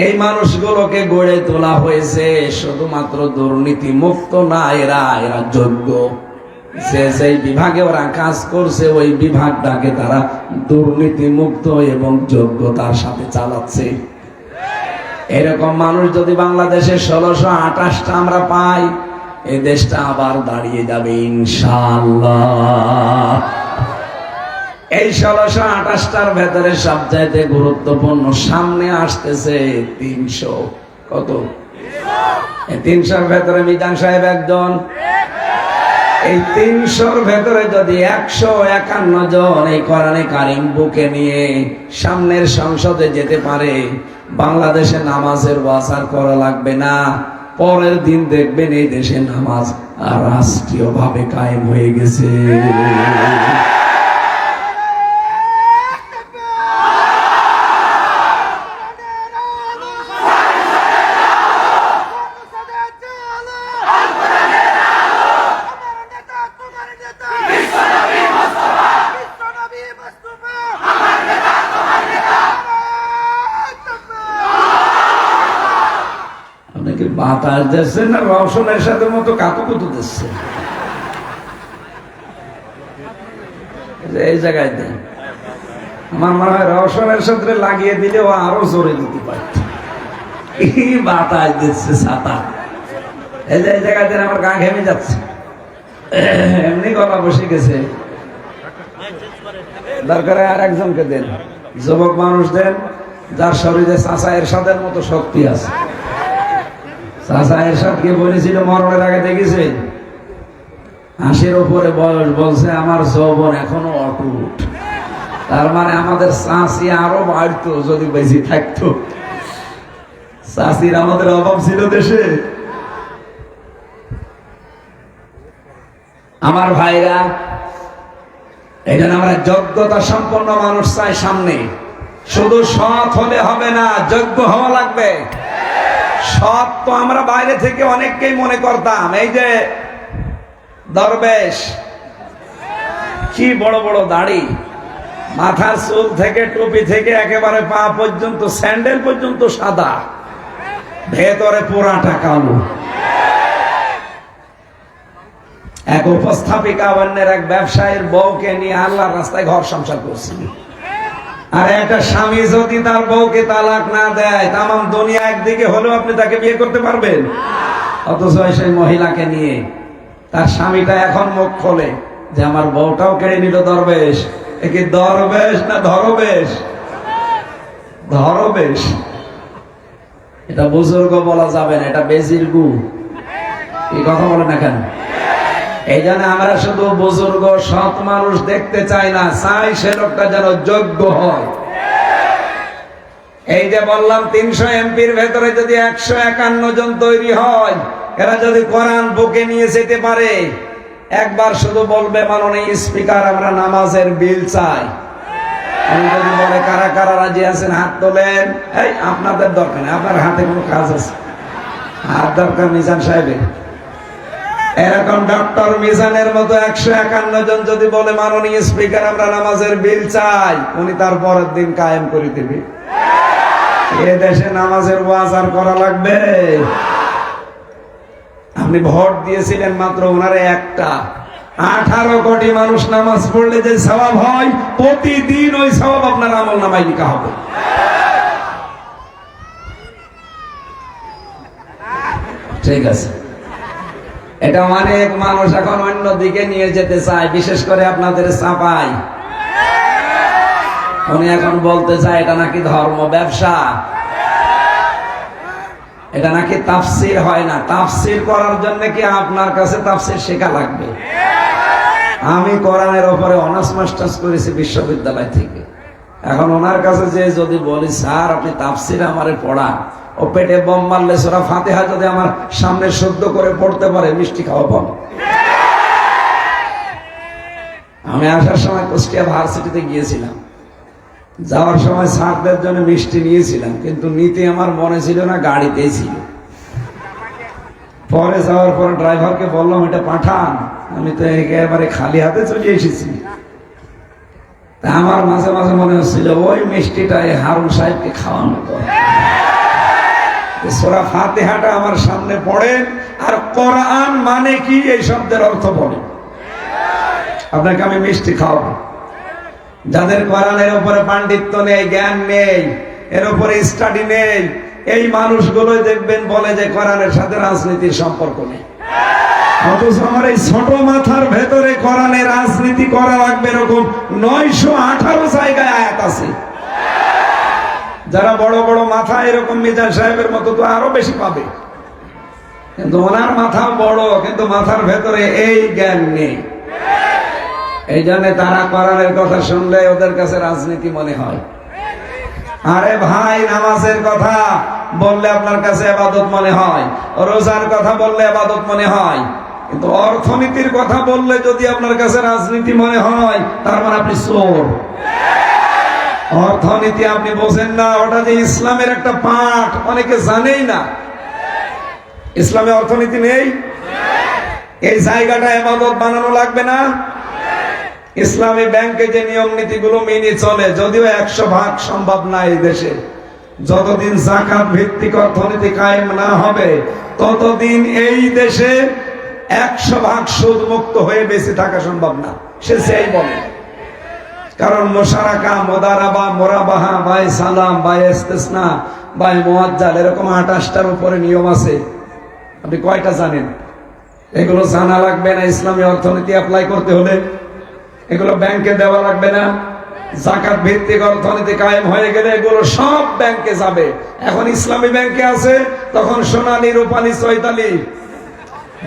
এই মানুষগুলোকে গড়ে তোলা হয়েছে শুধুমাত্র দুর্নীতি মুক্ত না, এরা যোগ্য। সেই বিভাগে ওরা কাজ করছে, ওই বিভাগটাকে তারা দুর্নীতি মুক্ত এবং যোগ্যতার সাথে চালাচ্ছে। এরকম মানুষ যদি বাংলাদেশে 1628টা আমরা পাই, এই দেশটা আবার দাঁড়িয়ে যাবে ইনশাআল্লাহ। এই 1628টার ভেতরে সবচাইতে গুরুত্বপূর্ণ সামনে আসতেছে 300। কত? 300-র ভেতরে মিজান সাহেব একজন। এই 300-র ভেতরে যদি 151 জন এই কোরআনে কারিম বুকে নিয়ে সামনের সংসদে যেতে পারে, বাংলাদেশে নামাজের ওয়াজ করা লাগবে না। পরের দিন দেখবেন এই দেশে নামাজ রাষ্ট্রীয়ভাবে কায়েম হয়ে গেছে। বাতাস দিচ্ছে না রওশনের সাথে মতো কাতুকুতু দিচ্ছে এই জায়গায় দেন। আমার মনে হয় রওশনের সাথে লাগিয়ে দিলেও আরো জোরে দিতে পারত। বাতাস দিচ্ছে ছাতা, এই যে এই জায়গায় দেন। আমার গা ঘেমে যাচ্ছে, এমনি গলা বসে গেছে। দরকারে আর একজনকে দেন, যুবক মানুষ দেন যার শরীরে চাচা এরশাদের মতো শক্তি আছে। চাচা এরশাদকে বলেছিল মরণের আগে, দেখেছে 80-র উপরে বয়স, বলছে আমার যৌবন এখনো অটুট। তার মানে আমাদের চাষি আরো বাড়তো যদি বেশি থাকতো। চাষির আমাদের অভাব ছিল দেশে। আমার ভাইরা, এই জন্য আমরা যোগ্যতা সম্পন্ন মানুষ চাই সামনে। শুধু সৎ হলে হবে না, যোগ্য হওয়া লাগবে। সৎ তো আমরা বাইরে থেকে অনেককেই মনে করতাম, এই যে দরবেশ, কি বড় বড় দাড়ি, মাথার চুল থেকে টুপি থেকে একেবারে পা পর্যন্ত, স্যান্ডেল পর্যন্ত সাদা, ভেতরে পোড়াটা কালো। এক উপস্থাপিকা অন্যের এক ব্যবসায়ীর বউকে নিয়ে আল্লাহর রাস্তায় ঘর সংসার করছিল। আর একটা স্বামী যদি তার বউকে তালাক না দেয়, তামাম দুনিয়া একদিকে হলেও আপনি তাকে বিয়ে করতে পারবেন? অথচ সেই মহিলাকে নিয়ে তার স্বামীটা এখন মুখ খোলে যে আমার বউটাও কেড়ে নিল দরবেশ। একে দরবেশ না ধরবেশ? ধরবেশ। এটা বুজুর্গ বলা যাবে না, এটা বেজির গু। এই কথা বলে না কেন? এই জন্য আমরা শুধু বুজুর্গ সৎ মানুষ দেখতে চাই না, চাই সে লোকটা যেন যোগ্য হয়। এই যে বললাম 300 এমপির ভেতরে যদি 151 জন তৈরি হয়, এরা যদি কোরআন বুকে নিয়ে যেতে পারে, একবার শুধু বলবে মাননীয় স্পিকার আমরা নামাজের বিল চাই। আমি যদি বলে কারা কারা রাজি আছেন হাত তোলেন। এই আপনাদের দরকার নেই, আপনার হাতে কোনো কাজ আছে? হাত দরকার মিজান সাহেবের। এরকম ডক্টর মিজানের মতো 151 জন যদি বলে মাননীয় স্পিকার আমরা নামাজের বিল চাই, উনি তার পরের দিন কায়েম করে দিবে। এ দেশে নামাজের ওয়াজ আর করা লাগবে? আপনি ভোট দিয়েছিলেন মাত্র ওনারে একটা, 18 কোটি মানুষ নামাজ পড়লে যে সওয়াব হয়, প্রতিদিন ওই সওয়াব আপনার আমল নামায় লেখা হবে। ঠিক আছে, এটা অনেক মানুষ এখন অন্য দিকে নিয়ে যেতে চায়, বিশেষ করে আপনাদের চাপাই। উনি এখন বলতে চায় এটা নাকি ধর্ম ব্যবসা, এটা নাকি তাফসির হয় না। তাফসির করার জন্য কি আপনার কাছে তাফসির শেখা লাগবে? আমি কোরআনের উপরে অনার্স মাস্টার্স করেছি বিশ্ববিদ্যালয় থেকে। এখন ওনার কাছে যে যদি বলি স্যার আপনি তাফসির আমারে পড়ান, ও পেটে বম মারলে সূরা ফাতিহা যদি আমার সামনে শুদ্ধ করে পড়তে পারে মিষ্টি খাওয়া পাব। আমি আসার সময় কুষ্টিয়া ভার্সিটিতে গিয়েছিলাম, যাওয়ার সময় স্যারদের জন্য মিষ্টি নিয়েছিলাম, কিন্তু নিতে আমার মনে ছিল না, গাড়িতেই ছিল। পরে যাওয়ার পর ড্রাইভারকে বললাম এটা পাঠান, আমি তো একেবারে খালি হাতে চলে এসেছি। তা আমার মাঝে মাঝে মনে হচ্ছিল ওই মিষ্টিটা হারুন সাহেবকে খাওয়ানো করে। সূরা ফাতিহাটা আমার সামনে পড়েন আর কোরআন মানে কি এই শব্দের অর্থ বলেন, আপনাকে আমি মিষ্টি খাওয়াবো। যাদের কোরআনের উপরে পাণ্ডিত্য নেই, জ্ঞান নেই, এর উপরে স্টাডি নেই, এই মানুষগুলোই দেখবেন বলে যে কোরআনের সাথে রাজনীতির সম্পর্ক নেই। অথচ আমার এই ছোট মাথার ভেতরে কোরআনের রাজনীতি করা লাগবে এরকম 918 জায়গায় আয়াত আছে। যারা বড় বড় মাথা, এরকম মিজান সাহেবের মতো তো আরো বেশি পাবে, কিন্তু ওনার মাথা বড়, কিন্তু মাথার ভেতরে এই জ্ঞান নেই। এই জন্য তারা কোরআনের কথা শুনলে ওদের কাছে রাজনীতি মনে হয়। আরে ভাই, নামাজের কথা বললে আপনার কাছে ইবাদত মনে হয়, রোজার কথা বললে ইবাদত মনে হয়, কিন্তু অর্থনীতির কথা বললে যদি আপনার কাছে রাজনীতি মনে হয়, তার মানে আপনি চোর। অর্থনীতি আপনি বোঝেন না, ওটা যে ইসলামের একটা পাঠ, অনেকে জানেই না। ইসলামে অর্থনীতি নেই, এই জায়গাটা ইবাদত বানানো লাগবে না। ইসলামী ব্যাংকে যে নিয়ম নীতিগুলো মেনে চলে, যদিও 100% সম্ভব না এই দেশে, যতদিন যাকাত ভিত্তিক অর্থনীতি কায়েম না হবে ততদিন এই দেশে 100% সুদ মুক্ত হয়ে বেঁচে থাকা সম্ভব না। সে সেই বলে, কারণ মুশারাকা, মুদারাবা, মুরাবাহা, বাই সালাম, বাই ইস্তিসনা, বাই মুআজ্জাল, এরকম 28টার উপরে নিয়ম আছে। আপনি কয়টা জানেন? এগুলো জানা লাগবে না ইসলামী অর্থনীতি অ্যাপ্লাই করতে হলে? এগুলো ব্যাংকে দেওয়া লাগবে না? যাকাত ভিত্তিক অর্থনীতি কায়েম হয়ে গেলে এগুলো সব ব্যাংকে যাবে। এখন ইসলামী ব্যাংকে আছে, তখন সোনালী, রূপালী, চৈতালি,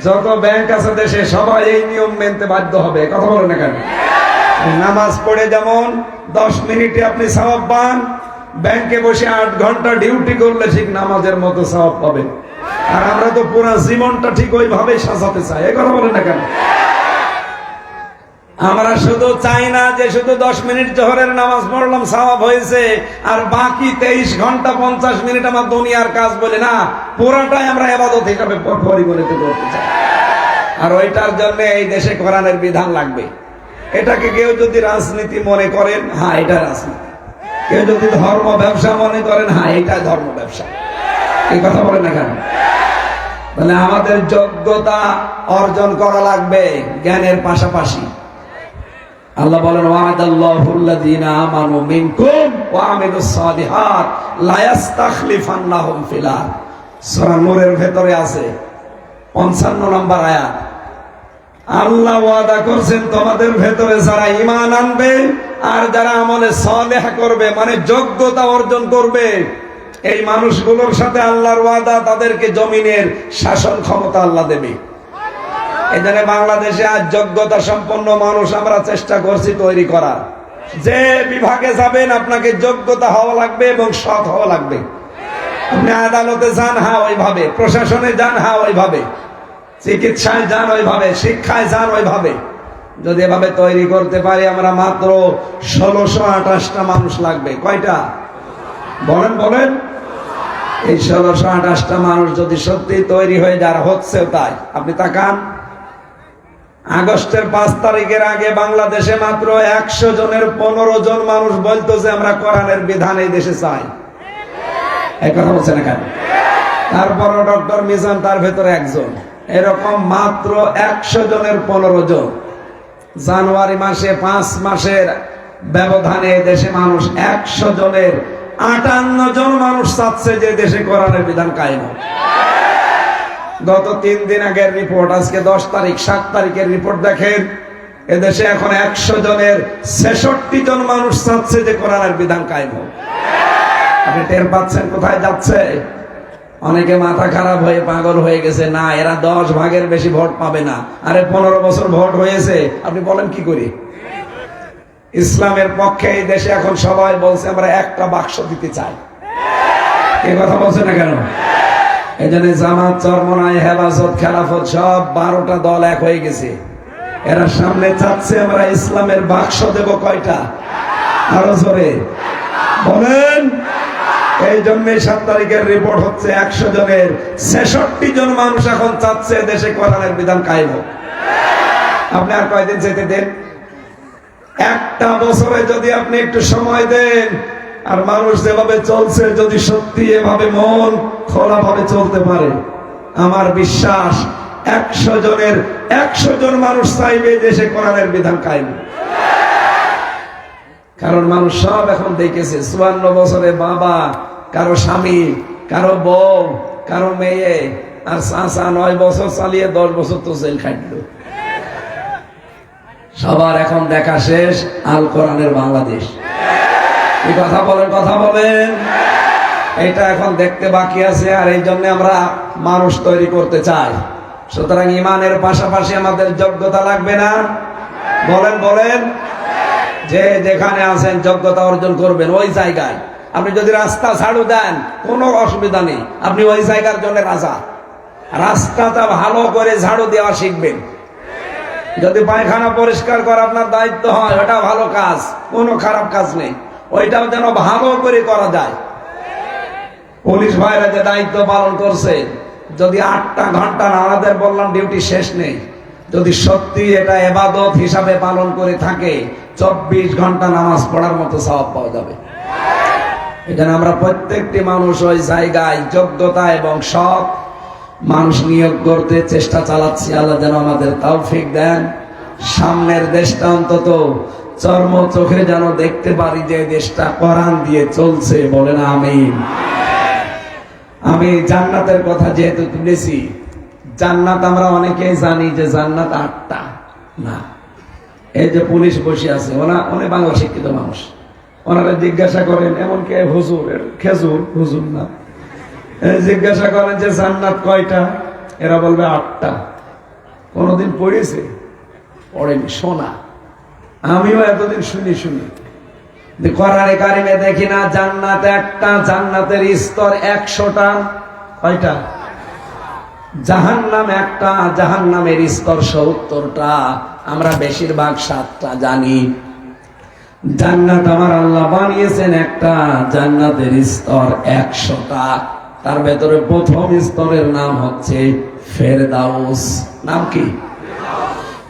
যত ব্যাংক আছে দেশে সবাই এই নিয়ম মেনতে বাধ্য হবে। কথা বলে না কেন? নামাজ পড়ে যেমন 10 মিনিটে আপনি সওয়াব পান, ব্যাংকে বসে 8 ঘন্টা ডিউটি করলে ঠিক নামাজের মতো সওয়াব পাবেন। আর আমরা তো পুরো জীবনটা ঠিক ওইভাবেই সাজাতে চাই। এই কথা বলে না কেন? আমরা শুধু চাই না যে শুধু 10 মিনিট জোহরের নামাজ পড়লাম সওয়াব হয়েছে, আর বাকি 23 ঘন্টা 50 মিনিট আমার দুনিয়ার কাজ বলে না, পুরোটাই আমরা ইবাদত হিসাবে পরিগণিত করতে চাই। আর ওইটার জন্য এই দেশে কোরআনের বিধান লাগবে। এটাকে কেউ যদি রাজনীতি মনে করেন, হ্যাঁ এটা রাজনীতি। কেউ যদি ধর্ম ব্যবসা মনে করেন, হ্যাঁ এটা ধর্ম ব্যবসা। এই কথা বলেন না কেন? তাহলে আমাদের যোগ্যতা অর্জন করা লাগবে জ্ঞানের পাশাপাশি। আল্লাহ বলেন, ওয়া'দাল্লাহুল্লাযীনা আমানু মিনকুম ওয়া আমিলুস সালিহাত লা ইস্তাখলিফান্নাহুম ফিল আরদ। সূরা নূরের ভেতরে আছে 55 নম্বর আয়াত। আল্লাহ ওয়াদা করছেন তোমাদের ভেতরে যারা ঈমান আনবে আর যারা আমলে সালেহ করবে, মানে যোগ্যতা অর্জন করবে, এই মানুষগুলোর সাথে আল্লাহর ওয়াদা, তাদেরকে জমিনের শাসন ক্ষমতা আল্লাহ দেবে। এখানে বাংলাদেশে আজ যোগ্যতা সম্পন্ন মানুষ আমরা চেষ্টা করছি তৈরি করার। যে বিভাগে যাবেন আপনাকে যোগ্যতা হওয়া লাগবে এবং সৎ হওয়া লাগবে। আপনি আদালতে যান, হ্যাঁ ওইভাবে, প্রশাসনে যান, হ্যাঁ ওইভাবে, চিকিৎসায় যান ওইভাবে, শিক্ষায় যান ওইভাবে। যদি এভাবে তৈরি করতে পারি আমরা, মাত্র 1628টা মানুষ লাগবে। কয়টা বলেন বলেন? এই 1628টা মানুষ যদি সত্যি তৈরি হয়ে যার হচ্ছে তাই। আপনি তাকান, আগস্টের 5 তারিখের আগে বাংলাদেশে মাত্র 100 জনের 15 জন মানুষ বলতো যে আমরা কোরআনের বিধান এই দেশে চাই। এই কথা বলছে না কেন? তারপরও ডক্টর মিজান তার ভেতরে একজন। এরকম মাত্র 100 জনের 15 জন। জানুয়ারি মাসে 5 মাসের ব্যবধানে দেশে মানুষ 100 জনের 58 জন মানুষ চাচ্ছে যে দেশে কোরআনের বিধান কায়েম হোক। গত 3 দিন আগের রিপোর্ট, আজকে 10 তারিখ, 7 তারিখের রিপোর্ট দেখেন, এদেশে এখন 100 জনের 66 জন মানুষ চাচ্ছে যে কোরআনের বিধান কায়েম হোক। আপনি টের পাচ্ছেন কোথায় যাচ্ছে? অনেকে মাথা খারাপ হয়ে পাগল হয়ে গেছে, না এরা 10 ভাগের বেশি ভোট পাবে না। আরে 15 বছর ভোট হয়েছে, আপনি বলেন কি করি? ইসলামের পক্ষে এই দেশে এখন সবাই বলছে আমরা একটা বাক্স দিতে চাই। এই কথা বলছে না কেন? এই জন্য জামাত, চরমনাই, হেফাজত, খেলাফত সব 12টা দল এক হয়ে গেছে। এরা সামনে চাচ্ছে আমরা ইসলামের বাক্স দেব কয়টা? আরো জোরে বলেন। এই জন্য 7 তারিখের রিপোর্ট হচ্ছে 100 জনের 66 জন মানুষ এখন চাচ্ছে দেশে কোরআনের বিধান কায়েম হোক। আপনি আর কয়দিন যেতে দেন? একটা বছরে যদি আপনি একটু সময় দেন, আর মানুষ যেভাবে চলছে যদি সত্যি এভাবে মন খোলা ভাবে চলতে পারে, আমার বিশ্বাস 100 জনের 100 জন মানুষ চাইবে দেশে কোরআনের বিধান কায়েম। কারণ মানুষ সব এখন দেখেছে 54 বছরে বাবা, কারো স্বামী, কারো বউ, কারো মেয়ে, আর চাচা 9 বছর চালিয়ে 10 বছর তো জেল খাটলো। সবার এখন দেখা শেষ আল কোরআনের বাংলাদেশ। এই কথা বলেন, কথা বলেন। এটা এখন দেখতে বাকি আছে, আর এই জন্য আমরা মানুষ তৈরি করতে চাই। সুতরাং ইমানের পাশাপাশি আমাদের যোগ্যতা লাগবে না? বলেন বলেন। যে যেখানে আছেন যোগ্যতা অর্জন করবেন ওই জায়গায়। আপনি যদি রাস্তা ঝাড়ু দেন কোনো অসুবিধা নেই, আপনি ওই জায়গার জন্য রাজা। রাস্তাটা ভালো করে ঝাড়ু দেওয়া শিখবেন। যদি পায়খানা পরিষ্কার করা আপনার দায়িত্ব হয়, ওটা ভালো কাজ, কোনো খারাপ কাজ নেই, ওইটাও যেন ভালো করে করা যায়। পুলিশ ভাইরা যে দায়িত্ব পালন করছে, যদি 8টা ঘন্টা আমাদের বললাম ডিউটি শেষ নেই, যদি সত্যি এটা ইবাদত হিসাবে পালন করে থাকে 24 ঘন্টা নামাজ পড়ার মতো সওয়াব পাওয়া যাবে। এজন্য আমরা প্রত্যেকটি মানুষ ওই জায়গায় যোগ্যতা এবং সৎ মানুষ নিয়োগ করতে চেষ্টা চালাচ্ছি। আল্লাহ যেন আমাদের তৌফিক দেন। সামনের দেশটা অন্তত চর্ম চোখে যেন দেখতে পারি যে দেশটা কোরআন দিয়ে চলছে। বলেন আমিন। আমি জান্নাতের কথা যেহেতু তুলেছি, জান্নাত আমরা অনেকেই জানি যে জান্নাত 8টা না। এই যে পুলিশ বসে আছে, উনি বাংলা শিক্ষিত মানুষ, ওনারা জিজ্ঞাসা করেন, এমনকি হুজুর, খেজুর হুজুর না, জিজ্ঞাসা করেন যে জান্নাত কয়টা, এরা বলবে 8টা। কোনদিন পড়েছে? পড়েনি, শোনা। আমিও এতদিন শুনি কোরআনে কারিমে দেখি না জান্নাত একটা, জান্নাতের স্তর 100টা। কয়টা? জাহান্নাম একটা, জাহান্নামের স্তর 70টা। আমরা বেশিরভাগ 7টা জানি। জান্নাত আমার আল্লাহ বানিয়েছেন একটা, জান্নাতের স্তর 100টা। তার ভেতরে প্রথম স্তরের নাম হচ্ছে ফেরদাউস। নাম কি?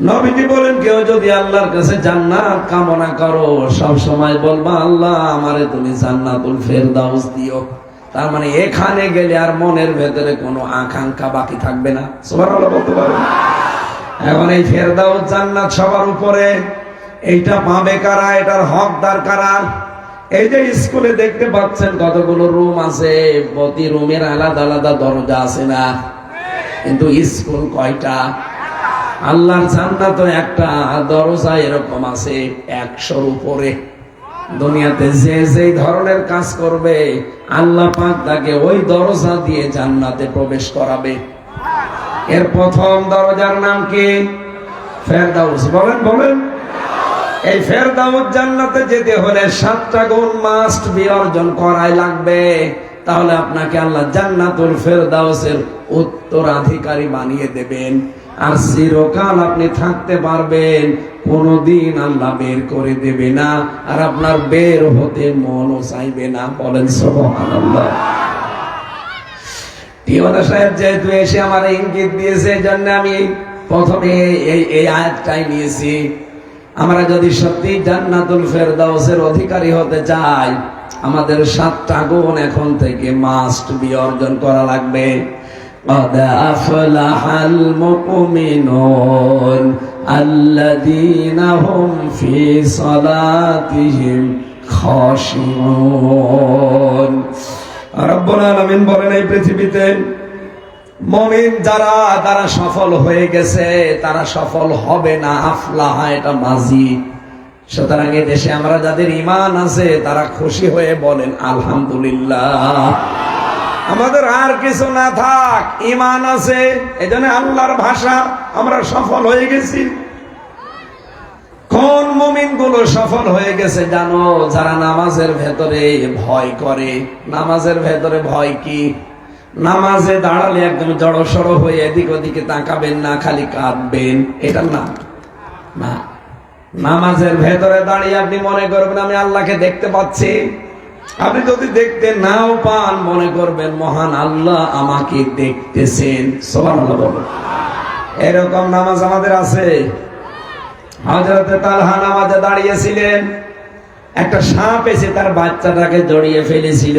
নবীজি বলেন, কেউ যদি আল্লাহর কাছে জান্নাত কামনা করো, সব সময় বলবা আল্লাহ আমারে তুমি জান্নাতুল ফেরদাউস দিও। তার মানে এখানে গেলে আর মনের ভেতরে কোনো আকাঙ্ক্ষা বাকি থাকবে না। সুবহানাল্লাহ বলতে পারেন? এখন এই ফেরদাউস জান্নাত সবার উপরে, এইটা পাবে কারা? এটার হকদার কারা? এই যে স্কুলে দেখতে পাচ্ছেন কতগুলো রুম আছে, প্রতি রুমের আলাদা আলাদা দরজা আছে না? কিন্তু স্কুল কয়টা? আল্লাহর জান্নাত একটা, দরজা এরকম আছে 100-র উপরে। দুনিয়াতে যে যেই ধরনের কাজ করবে আল্লাহ পাক তাকে ওই দরজা দিয়ে জান্নাতে প্রবেশ করাবে। এর প্রথম দরজার নাম কি? ফেরদাউস। বলেন বলেন। এই ফেরদাউস জান্নাতে যেতে হলে 7টা গুণ মাস্ট বি অর্জন করাই লাগবে। তাহলে আপনাকে আল্লাহ জান্নাতুল ফেরদাউসের উত্তরাধিকারী বানিয়ে দেবেন, আর চিরকাল আপনি থাকতে পারবেন, কোনদিন আল্লাহ বের করে দেবে না, আর আপনার বের হতে মনও চাইবে না। বলেন সুবহানাল্লাহ। টিওয়ানা সাহেব যেহেতু এসে আমার ইঙ্গিত দিয়েছে, এই জন্য আমি প্রথমে এই আয়াতটাই নিয়েছি। আমরা যদি সত্যি জান্নাতুল ফেরদাউসের অধিকারী হতে চাই, আমাদের 7টা গুণ এখন থেকে মাস্ট বি অর্জন করা লাগবে। قد أفلح المؤمنون الذين هم في صلاتهم خاشعون। রব্বুল আলামিন বলেন, এই পৃথিবীতে মুমিন যারা, তারা সফল হয়ে গেছে, তারা সফল হবে না। আফলাহ এটা মাজি। সুতরাং এই দেশে আমরা যাদের ঈমান আছে তারা খুশি হয়ে বলেন আলহামদুলিল্লাহ। আমাদের আর কিছু না থাক, ঈমান আছে, এজন্য আল্লাহর ভাষা আমরা সফল হয়ে গেছি। কোন মুমিন গুলো সফল হয়ে গেছে জানো? যারা নামাজের ভেতরে ভয় করে। নামাজের ভেতরে ভয় কি? নামাজে দাঁড়ালে একদম জড়সড় হয়ে এদিক ওদিকে তাকাবেন না, খালি কাঁদবেন, এটা না। না, নামাজের ভেতরে দাঁড়িয়ে আপনি মনে করবেন আমি আল্লাহকে দেখতে পাচ্ছি। আপনি যদি দেখতে নাও পান, মনে করবেন মহান আল্লাহ আমাকে দেখতেছেন। সুবহানাল্লাহ বলুন। এরকম নামাজ আমাদের আছে। হযরত তালহা নামাজে দাঁড়িয়েছিলেন, একটা সাপ এসে তার বাচ্চাটাকে জড়িয়ে ফেলেছিল।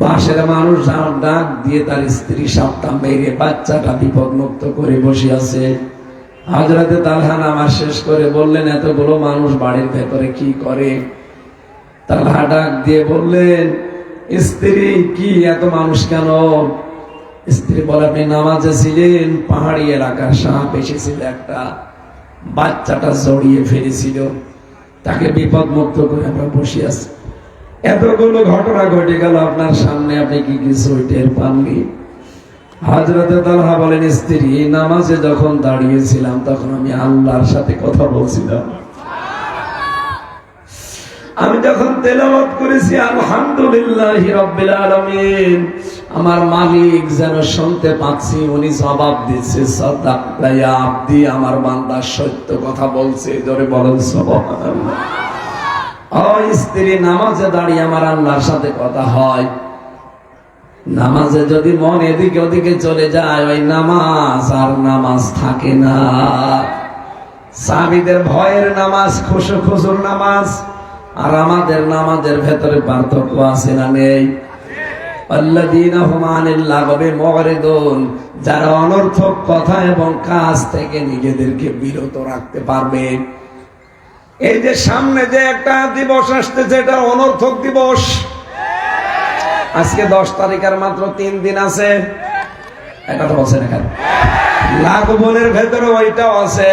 বাসের মানুষ ডাক দিয়ে তার স্ত্রী সাপটা মেরে বাচ্চাটা বিপদমুক্ত করে বসে আছে। হযরত তালহা নামাজ শেষ করে বললেন, এতগুলো মানুষ বাড়ির ভেতরে কি করে? তালহা ডাক দিয়ে বললেন, স্ত্রী কি এত মানুষ কেন? স্ত্রী বলে, আপনি নামাজে ছিলেন, পাহাড়ি এলাকার সাপ এসেছিল, একটা বাচ্চাটা জড়িয়ে ফেলেছিল, তাকে বিপদ মুক্ত করে আমরা বসে আছি। এতগুলো ঘটনা ঘটে গেল আপনার সামনে, আপনি কি কিছু টের পাননি? হযরত তালহা বলেন, স্ত্রী নামাজে যখন দাঁড়িয়েছিলাম তখন আমি আল্লাহর সাথে কথা বলছিলাম। আমি যখন তেলাওয়াত করেছি আলহামদুলিল্লাহি রাব্বিল আলামিন, আমার মালিক যেন শুনতে পাচ্ছি, উনি জবাব দিচ্ছে, সাদাক্তা ইয়া আবদি, আমার বান্দা সত্য কথা বলছে। জোরে বলেন সুবহানাল্লাহ। ও স্ত্রী, নামাজে দাঁড়িয়ে আমার আল্লাহর সাথে কথা হয়। নামাজে যদি মন এদিকে ওদিকে চলে যায়, ওই নামাজ আর নামাজ থাকে না। সাহাবীদের ভয়ের নামাজ খুশুর নামাজ, আর আমাদের নামাজের ভেতরে পার্থক্য আছে না নেই? আল্লাযীনা হুম আনিল লাগবি মুরিদুন, যারা অনর্থক কথা এবং কাজ থেকে নিজেদেরকে বিরত রাখতে পারবে। এই যে সামনে যে একটা দিবস আসতেছে, এটা অনর্থক দিবস। আজকে 10 তারিখের মাত্র 3 দিন আছে। এটা তো বলছেন এখানে লাগবনের ভেতরে ওইটাও আছে।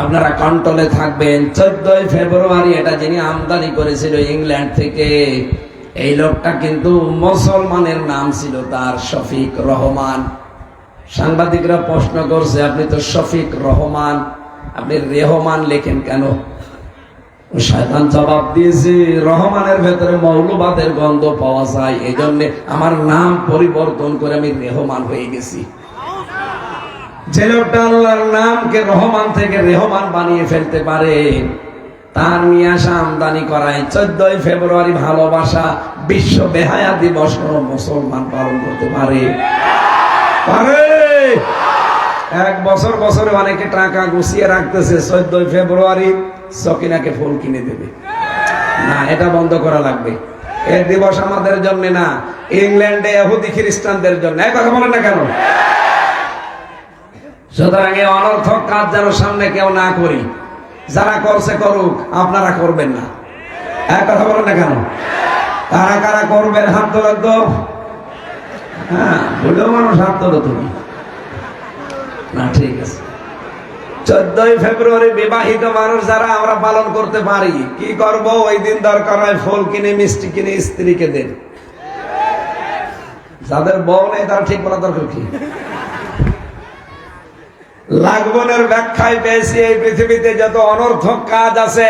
আপনারা কন্ট্রোলে থাকবেন। 14 ফেব্রুয়ারি এটা যিনি আমদানি করেছিল ইংল্যান্ড থেকে, এই লোকটা কিন্তু মুসলমানের নাম ছিল তার শফিক রহমান। সাংবাদিকরা প্রশ্ন করছে, আপনি তো শফিক রহমান, আপনি রেহমান লেখেন কেন? শয়তান জবাব দিয়েছে, রহমানের ভেতরে মৌলবাদের গন্ধ পাওয়া যায়, এই জন্য আমার নাম পরিবর্তন করে আমি রেহমান হয়ে গেছি। যে লোকটা আল্লাহর নামকে রহমান থেকে রেহমান বানিয়ে ফেলতে পারে, তার নিয়ে আসা আমদানি করায় 14 ফেব্রুয়ারি ভালোবাসা বিশ্ব বেহায়া দিবস কোন মুসলমান পালন করতে পারে? এক বছর বছরে অনেকে টাকা গুছিয়ে রাখতেছে, 14 ফেব্রুয়ারি সকিনাকে ফুল কিনে দেবে। না, এটা বন্ধ করা লাগবে। এই দিবস আমাদের জন্য না, ইংল্যান্ডে ইহুদি খ্রিস্টানদের জন্য। এই কথা বলেন না কেন? সুতরাং এই অনর্থক কাজ যেন সামনে কেউ না করি। যারা করছে করুক, আপনারা করবেন না। এক কথা বলেন না কেন? কারা কারা করবেন হাত তোলেন তো। হ্যাঁ, বলেও মানুষ হাত তোলো তুমি না, ঠিক আছে। 14 ফেব্রুয়ারি বিবাহিত মানুষ যারা আমরা পালন করতে পারি, কি করব? ওই দিন দরকার হয় ফুল কিনে মিষ্টি কিনে স্ত্রীকে দেন। যাদের বউ নেই তারা ঠিক বলা দরকার কি? লাগবনের ব্যাখ্যায় পেয়েছি, এই পৃথিবীতে যত অনর্থক কাজ আছে,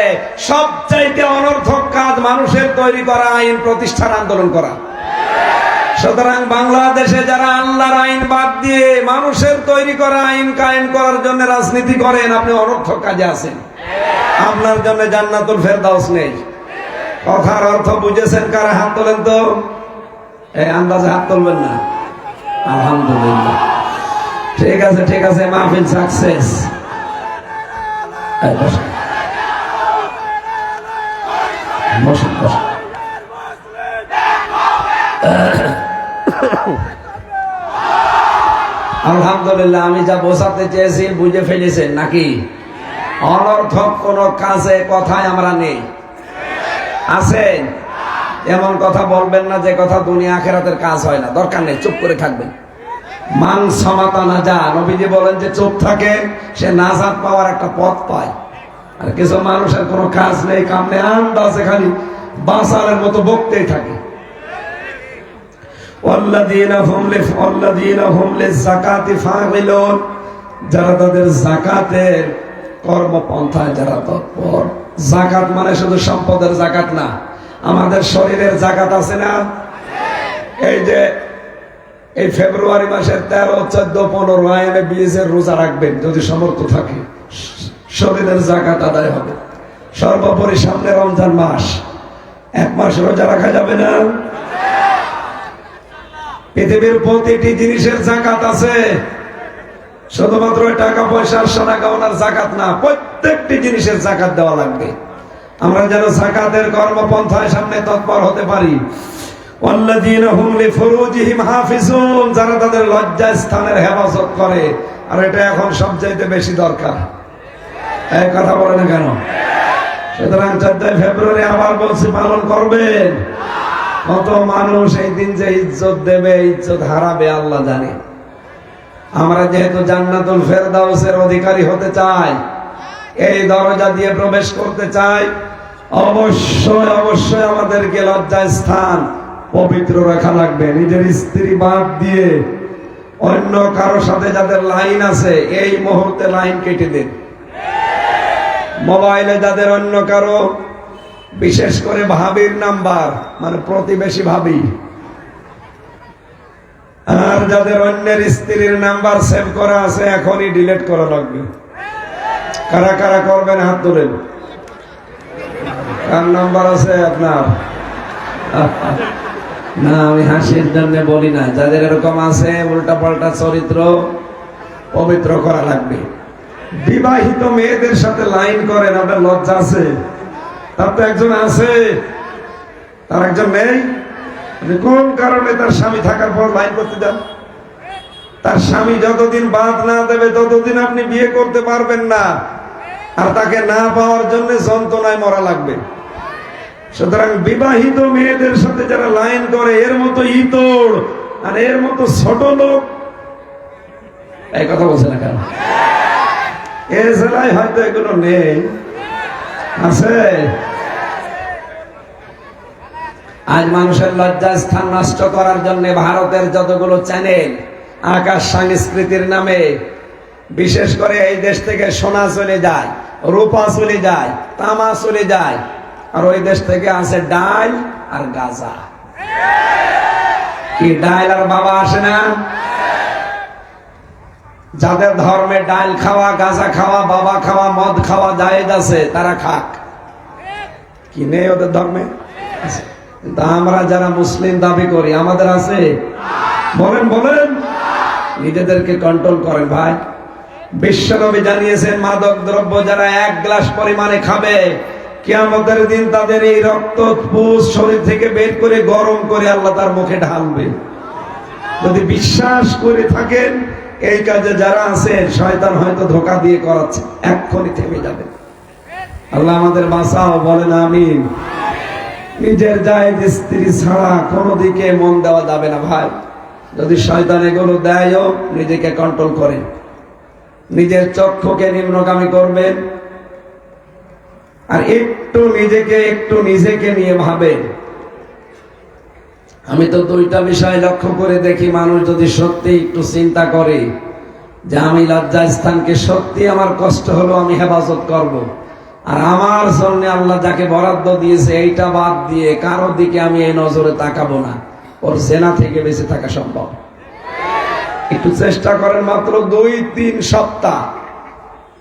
সবচাইতে অনর্থক কাজ মানুষের তৈরি করা আইন প্রতিষ্ঠার আন্দোলন করা। সুতরাং বাংলাদেশে যারা আল্লাহর আইন বাদ দিয়ে মানুষের তৈরি করা আইন কায়েম করার জন্য রাজনীতি করেন, আপনি অনর্থক কাজে আছেন। আপনার জন্য জান্নাতুল ফেরদাউস নেই। কথার অর্থ বুঝেছেন? কারা হাত তোলেন তো। এই আন্দাজে হাত তুলবেন না। আলহামদুলিল্লাহ, ঠিক আছে, ঠিক আছে, মাহফিল সাকসেস। আলহামদুলিল্লাহ, আমি যা বোঝাতে চেয়েছি বুঝে ফেলেছেন নাকি? অনর্থক কোন কাজে কথায় আমরা নেই। আছেন? এমন কথা বলবেন না যে কথা দুনিয়া আখিরাতের কাজ হয় না। দরকার নেই, চুপ করে থাকবেন। মান সমাতা না যা, নবীজি বলেন যে চুপ থাকে সে নাজাত পাওয়ার একটা পথ পায়। আর কিছু মানুষের কোনো কাজ নেই, কাম নেই, আন্দাজে খালি বাসালের মতো বকতেই থাকে। যারা তাদের যাকাতের কর্মপন্থায় যারা তৎপর। জাকাত মানে শুধু সম্পদের জাকাত না, আমাদের শরীরের জাকাত আছে না? এই যে এই ফেব্রুয়ারি মাসের 13, 14, 15 আইনে 20 রোজা রাখবেন যদি সমর্থ থাকে, শরীরের জাকাত আদায় হবে। সর্বোপরি সামনে রমজান মাস, 1 মাস রোজা রাখা যাবে না? পৃথিবীর প্রতিটি জিনিসের জাকাত আছে, শুধুমাত্র টাকা পয়সা সোনা গহনার জাকাত না, প্রত্যেকটি জিনিসের জাকাত দেওয়া লাগবে। আমরা যেন জাকাতের কর্মপন্থায় সামনে তৎপর হতে পারি। ওয়াল্লাযীনা হুম লিফুরুজিহিম হাফিজুন, যারা তাদের লজ্জা স্থানের হেফাজত করে। আর এটা এখন সবচাইতে বেশি দরকার। এই কথা বলে না কেন? সুতরাং 14 ফেব্রুয়ারি আবার বলছি, পালন করবেন। কত মানুষ এই দিন যে ইজ্জত দেবে, ইজ্জত হারাবে আল্লাহ জানে। আমরা যেহেতু জান্নাতুল ফেরদাউসের অধিকারী হতে চাই, এই দরজা দিয়ে প্রবেশ করতে চাই, অবশ্যই অবশ্যই আমাদেরকে লজ্জার স্থান পবিত্র রাখা লাগবে। নিজের স্ত্রী বাদ দিয়ে অন্য কারো সাথে যাদের লাইন আছে, এই মুহূর্তে লাইন কেটে দিন। মোবাইলে যাদের অন্য কারো, বিশেষ করে ভাবির নাম্বার, মানে প্রতিবেশী ভাবি, আর যাদের অন্যের স্ত্রীর নাম্বার সেভ করা আছে, এখনই ডিলিট করা লাগবে। কারা কারা করবেন হাত তোলেন। কার নাম্বার আছে আপনার? না, আমি হাসির জন্য বলি না, যাদের এরকম আছে উল্টা পাল্টা চরিত্র, পবিত্র করা লাগবে। বিবাহিত মেয়েদের সাথে লাইন করেন, আপনার লজ্জা আছে? তার তো একজন আছে, তার একজন নেই। কোন কারণে তার স্বামী থাকার পর লাইন করতে যান? তার স্বামী যতদিন বাদ না দেবে ততদিন আপনি বিয়ে করতে পারবেন না, আর তাকে না পাওয়ার জন্য যন্ত্রণায় মরা লাগবে। সুতরাং বিবাহিত মেয়েদের সাথে যারা লাইন করে, এর মতো ইতর আর এর মতো ছোট লোক, এই কথা বলছে না কেন? এ জেলায় হয়তো এগুলো নেই, আছে। আজ মানুষের লজ্জা স্থান নষ্ট করার জন্য ভারতের যতগুলো চ্যানেল আকাশ সংস্কৃতির নামে, বিশেষ করে এই দেশ থেকে সোনা চলে যায়, রূপা চলে যায়, তামা চলে যায়, আর ওই দেশ থেকে আসে ডাল আর গাঁজা। কি ডাল আর বাবা আসে না? যাদের ধর্মে ডাল খাওয়া, গাঁজা খাওয়া, বাবা খাওয়া, মদ খাওয়া জায়েজ আছে, তারা খাক। কি নেই ওদের ধর্মে? কিন্তু আমরা যারা মুসলিম দাবি করি, আমাদের আছে? বলেন বলেন। নিজেদেরকে কন্ট্রোল করেন ভাই। বিশ্বনবী জানিয়েছেন, মাদক দ্রব্য যারা 1 গ্লাস পরিমাণে খাবে, কিয়ামতের দিন তাদের এই রক্ত পুষ শরীর থেকে বের করে গরম করে আল্লাহ তার মুখে ঢালবে। যদি বিশ্বাস করে থাকেন এই কাজে যারা আছেন, শয়তান হয়তো ধোঁকা দিয়ে করাচ্ছে, এক্ষুনি থেমে যাবে। আল্লাহ আমাদের বাঁচাও, বলেন আমিন। নিজের জায়েজ স্ত্রী ছাড়া কোনো দিকে মন দেওয়া যাবে না ভাই। যদি শয়তান এগুলো দেয়ও, নিজেকে কন্ট্রোল করেন। নিজের চক্ষুকে নিম্নগামী করবেন, আর একটু নিজেকে নিয়ে ভাবেন। আমি তো 2টা বিষয় লক্ষ্য করে দেখি, মানুষ যদি সত্যি একটু চিন্তা করে যে আমি লজ্জা স্থানকে সত্যি আমার কষ্ট হলো আমি হেফাজত করব, আর আমার জন্য আল্লাহ যাকে বরাদ্দ দিয়েছে এইটা বাদ দিয়ে কারোর দিকে আমি এই নজরে তাকাবো না, ওর জেনা থেকে বেঁচে থাকা সম্ভব। একটু চেষ্টা করেন, মাত্র 2-3 সপ্তাহ,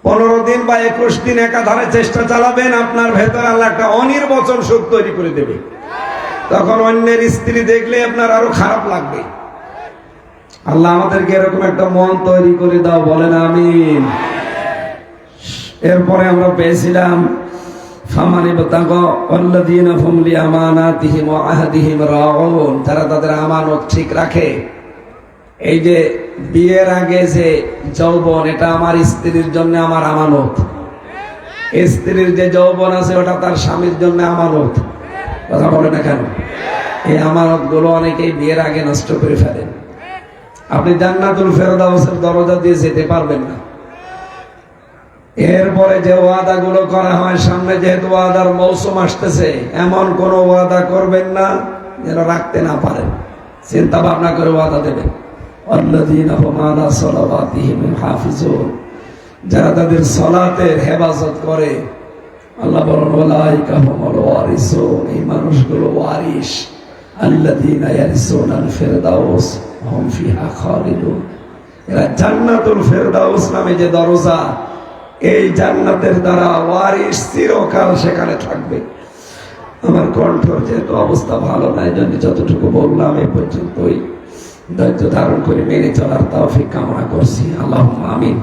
15 দিন বা 21 দিন একাধারে চেষ্টা চালাবেন, আপনার ভেতরে আল্লাহ একটা অনির্বচন সুখ তৈরি করে দেবে। তখন অন্যের স্ত্রী দেখলে আপনার আরো খারাপ লাগবে। আল্লাহ আমাদেরকে এরকম একটা মন তৈরি করে দাও, বলেন আমিন। এরপরে আমরা পেয়েছিলাম যারা তাদের আমানত ঠিক রাখে। এই যে বিয়ের আগে যে যৌবন, এটা আমার স্ত্রীর জন্য আমার আমানত। স্ত্রীর যে যৌবন আছে ওটা তার স্বামীর জন্য আমানত। কথা বলে না কেন? এই আমানত গুলো অনেকেই বিয়ের আগে নষ্ট করে ফেলেন। আপনি জান্নাতুল ফেরদাউসের দরজা দিয়ে যেতে পারবেন না। এরপরে যে ওয়াদা গুলো করা হয়, সামনে যেহেতু ওয়াদার মৌসুম আসতেছে, এমন কোন ওয়াদা করবেন না যেন রাখতে না পারেন। চিন্তা ভাবনা করে ওয়াদা দেবেন। আল্লাযীনা হুম আলা সালাওয়াতিহিম হাফিজুন, যারা তাদের সালাতের হেফাজত করে, আল্লাহ বলেন উলাইকা হুমুল ওয়ারিসুন, এই মানুষগুলো ওয়ারিস, আল্লাযীনা ইয়ারিসুনাল ফিরদাউস হুম ফিহা খালিদুন। এরা জান্নাতুল ফিরদাউস নামে যে দরজা, এই জান্নাতের দ্বারা ওয়ারিস চিরকাল সেখানে থাকবে। আমার কণ্ঠর যেহেতু অবস্থা ভালো না, এই জন্য যতটুকু বললাম এই পর্যন্তই। ধৈর্য ধারণ করে মেনে চলার তৌফিক কামনা করছি। আল্লাহুম্মা আমিন।